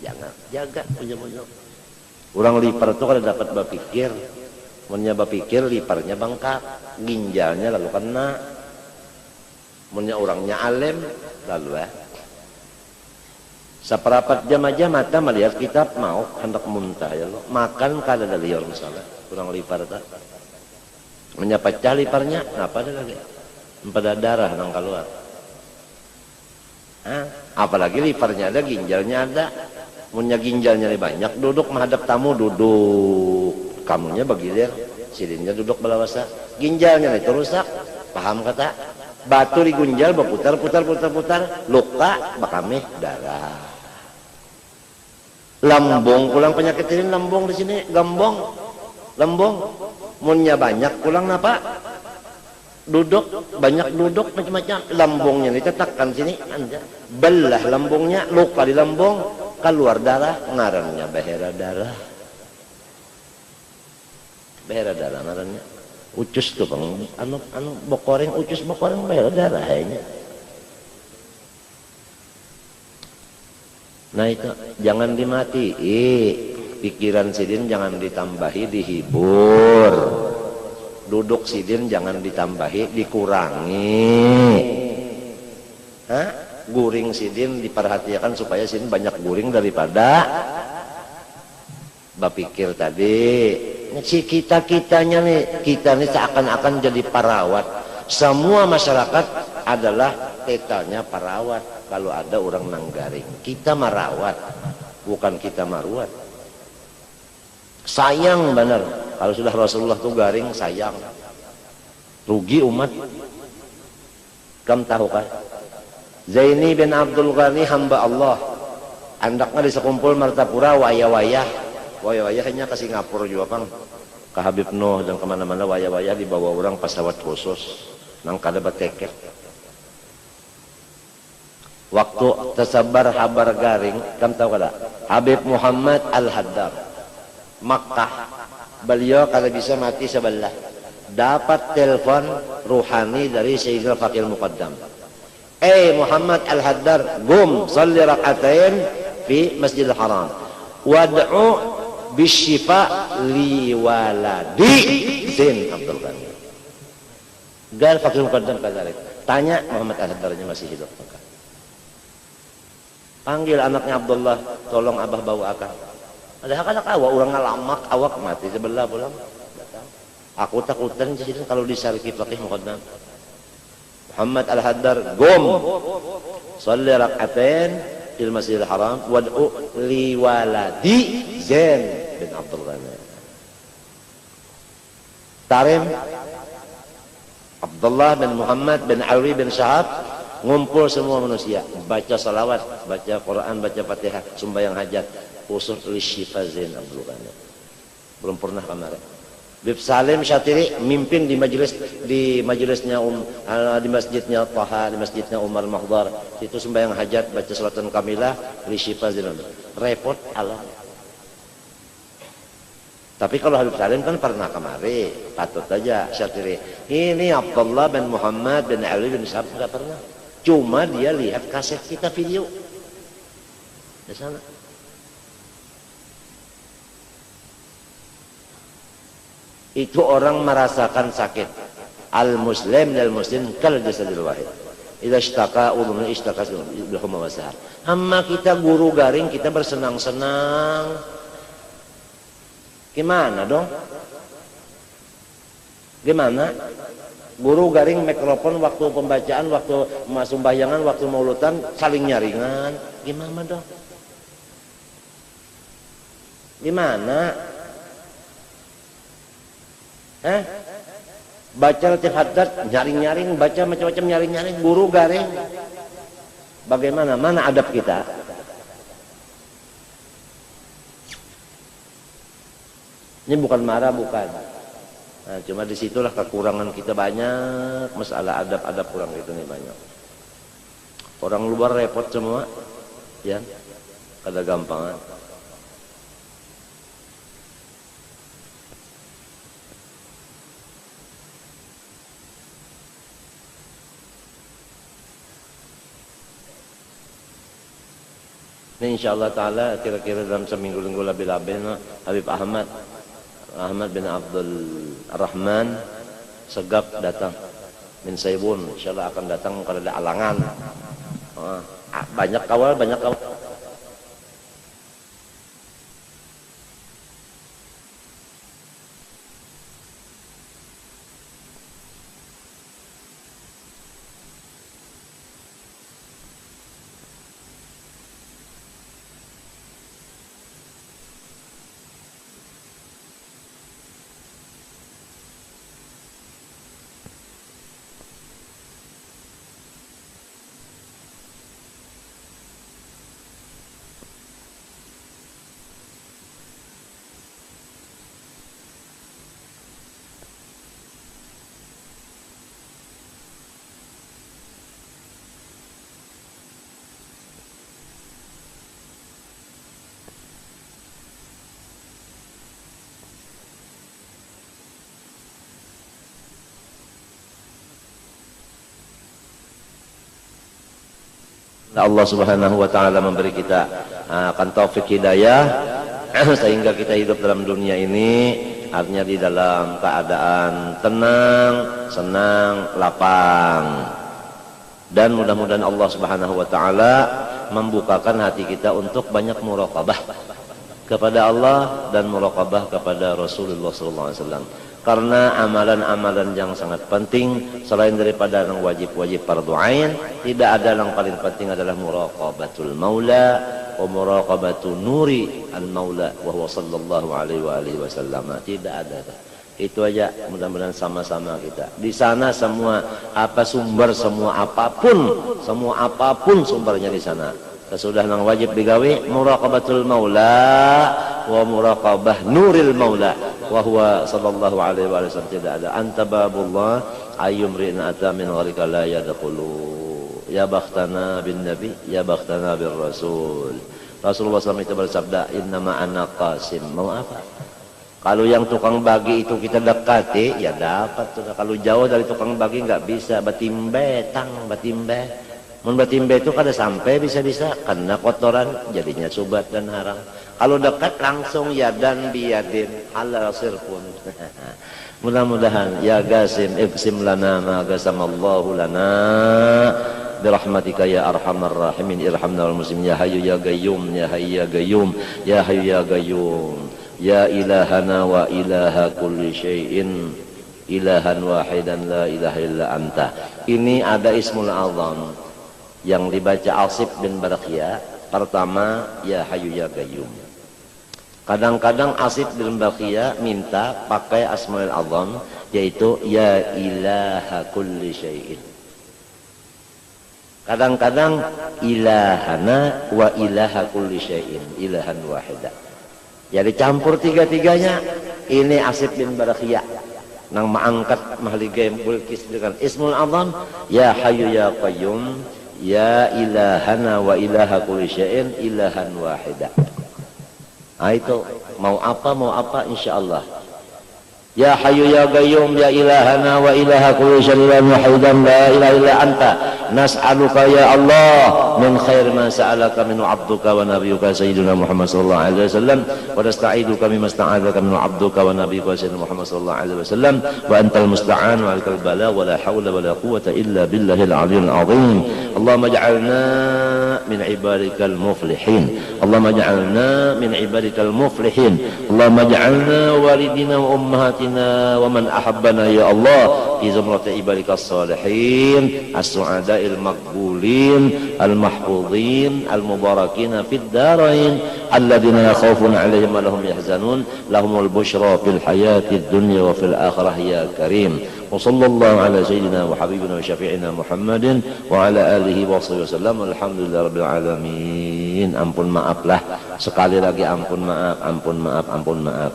Jangan, jaga punya-punya. Orang liver itu kada dapat berpikir. Munnya berpikir liparnya bengkak, ginjalnya lalu kena. Munnya orangnya alim lalu seperapat jam aja mata melihat kitab mau hendak muntah ya lo. Makan kada ada liar misalnya kurang lipar tak. Munnya pecah liparnya, apa ada lagi? Pada darah nang keluar. Apalagi liparnya ada, ginjalnya ada. Munnya ginjalnya banyak, duduk menghadap tamu duduk. Kamunya bagilir, silinnya duduk belawasa, ginjalnya itu rusak, paham kata? Batu di gunjal berputar, luka, bakameh darah. Lambung, pulang penyakit ini lambung di sini, lambung. munnya banyak pulang napa duduk, banyak duduk macam-macam, lambungnya dicetakkan sini anja belah lambungnya, luka di lambung, keluar darah, ngarannya behera darah. Behera darah ngarannya ucus tuh bang, anu bokoreng, ucus bokoreng behera darah hanya. Nah itu jangan dimati, pikiran sidin jangan ditambahi, dihibur. Duduk sidin jangan ditambahi, dikurangi. Hah? Guring sidin diperhatikan supaya sidin banyak guring daripada bapikir tadi. Si kita-kitanya nih, kita nih seakan-akan jadi perawat. Semua masyarakat adalah tetanya perawat. Kalau ada orang nanggaring, kita merawat, bukan kita maruat. Sayang benar. Kalau sudah Rasulullah tuh garing, sayang. Rugi umat. Kamu tahu kan? Zaini bin Abdul Ghani hamba Allah. Andaknya di sekumpul Martapura wayah-wayah. Wayah-wayahnya ke Singapura juga kan. Ke Habib Nuh dan kemana-mana wayah-wayah dibawa orang pesawat khusus. Nang kada batekek. Waktu tersebar habar garing, kamu tahu kada? Habib Muhammad Al-Haddad. Makkah. Beliau kalau bisa mati sebelah. Dapat telepon ruhani dari Sayyidina Faqih Muqaddam. Muhammad Al-Haddad, gum salli rak'atain fi Masjidil Haram. Wad'u bisyifa li waladi Zain Abdul Ghani. Gal Faqih Muqaddam kadzalik. Tanya Muhammad Al-Haddadnya masih hidup. Panggil anaknya Abdullah, tolong abah bawa akak. Ada anak awak orang ngalamak, awak mati sebelah pulang. Aku takutan jadi kalau disariki Faqih Muqaddam. Muhammad Al-Haddad, gum salli rak'atain fil Masjidil Haram wad'u li waladi Zain bin Abdul Ghani. Tarim Abdullah bin Muhammad bin Ali bin Syahab ngumpul semua manusia, baca salawat, baca Quran, baca Fatihah, sembahyang hajat, usul li syifa Zain Abdul Ghani. Belum pernah kemarin. Bib Salim Syatiri mimpin di majelisnya di masjidnya Taha, di masjidnya Umar Mahdar. Itu sembahyang hajat, baca salatan kamilah li syifa Zain. Repot alam. Tapi kalau Habib Salim kan pernah kemari, patut aja Syatiri. Ini Abdullah bin Muhammad bin Ali bin Syahab enggak pernah. Cuma dia lihat kaset kita video di sana. Itu orang merasakan sakit. Al-Muslim lil Muslim kal jasadil wahid. Idza ishtaka udhun ishtaka bihuma wasahar. Amma kita guru garing kita bersenang-senang. Gimana dong? Gimana? Guru garing mikrofon waktu pembacaan, waktu sembahyangan, waktu maulutan saling nyaringan. Gimana dong? Gimana? Baca Latif Haddad nyaring-nyaring, baca macam-macam nyaring-nyaring, guru garing. Bagaimana? Mana adab kita? Ini bukan marah, bukan. Nah, cuma disitulah kekurangan kita banyak, masalah adab-adab kurang itu nih banyak. Orang luar repot semua, ya, kada gampangan. Ini insyaallah ta'ala kira-kira dalam seminggu-minggu lebih-lebih Habib Ahmad bin Abdul Rahman Segap datang min Saibun, insyaallah akan datang kalau ada alangan. Banyak kawal. Allah Subhanahu wa taala memberi kita akan taufik hidayah sehingga kita hidup dalam dunia ini artinya di dalam keadaan tenang, senang, lapang. Dan mudah-mudahan Allah Subhanahu wa taala membukakan hati kita untuk banyak muraqabah kepada Allah dan muraqabah kepada Rasulullah sallallahu alaihi wasallam. Karena amalan-amalan yang sangat penting selain daripada yang wajib-wajib fardhu ain, tidak ada yang paling penting adalah muraqabatul maula wa muraqabatu nuri al-maula wa huwa sallallahu alaihi wa alihi wasallam. Tidak ada. Itu aja, mudah-mudahan sama-sama kita. Di sana semua semua apapun sumbernya di sana. Sudah nang wajib digawe muraqabatul maula wa muraqabah nuril maula wa huwa sallallahu alaihi wa sallam. Tidak ada anta babullah ayyumrin ata min gharika la yadkhulu ya bakhtana bin nabi ya bakhtana bir rasul. Rasulullah SAW itu bersabda innama ana qasim. Mau apa? Kalau yang tukang bagi itu kita dekati ya dapat. Kalau jauh dari tukang bagi nggak bisa. Batimbe mun batimbe itu kada sampai bisa-bisa karena kotoran jadinya subat dan haram. Kalau dekat langsung yadan biyadin halal sirfun. Mudah-mudahan ya gasim ibsim lana ma gasamallahu lana birahmatika ya arhamar rahimin irhamna wal muslimin ya hayyu ya qayyum ya hayyu ya qayyum ya hayyu ya qayyum ya ilahana wa ilaha kulli syai'in ilahan wahidan la ilaha illa anta. Ini ada ismul azam yang dibaca Asif bin Barakiyah. Pertama ya hayyu ya qayyum. Kadang-kadang Asif bin Barakiyah minta pakai asmaul azam yaitu ya ilaha kulli syai'in. Kadang-kadang ilahana wa ilaha kulli syai'in ilahan wahidah. Jadi campur tiga-tiganya. Ini Asif bin Barakiyah nang mengangkat mahligai bulkis dengan ismul azam ya hayyu ya qayyum ya ilahana wa ilaha kulli syai'in ilahan wahidah. Itu mau apa insyaallah. Ya hayyu ya qayyum ya ilahana wa ilaha kulli syai'in wahidan la ilaha illa anta nas'aluka ya Allah min khair ma sa'alaka min 'abduka wa nabiyyuka sayyidina Muhammad sallallahu alaihi wasallam wa nasta'iduka mimma sta'adzaka min 'abduka wa nabiyyuka sayyidina Muhammad sallallahu alaihi wasallam wa antal musta'an wa 'alaikal balagh wa la haula wa la quwwata illa billahil 'aliyyil 'azim. Allahumma ij'alna min ibadikal muflihin. Allahumma ij'alna min ibadikal muflihin. Allahumma ij'alna walidina wa ummahatina wa man ahabbana ya Allah fi zumrati ibadikas salihin as-su'ada'il maqbulin al-mahfuzin al-mubarakin fid darain alladhina la khaufun 'alaihim wa lahum yahzanun lahumul bushra fil hayatid dunya wa fil akhirah ya karim. Wa sallallahu ala sayyidina wa habibina wa syafi'ina Muhammadin wa ala alihi wa sahbihi wasallam. Alhamdulillah rabbil alamin. Ampun maaf lah sekali lagi, ampun maaf.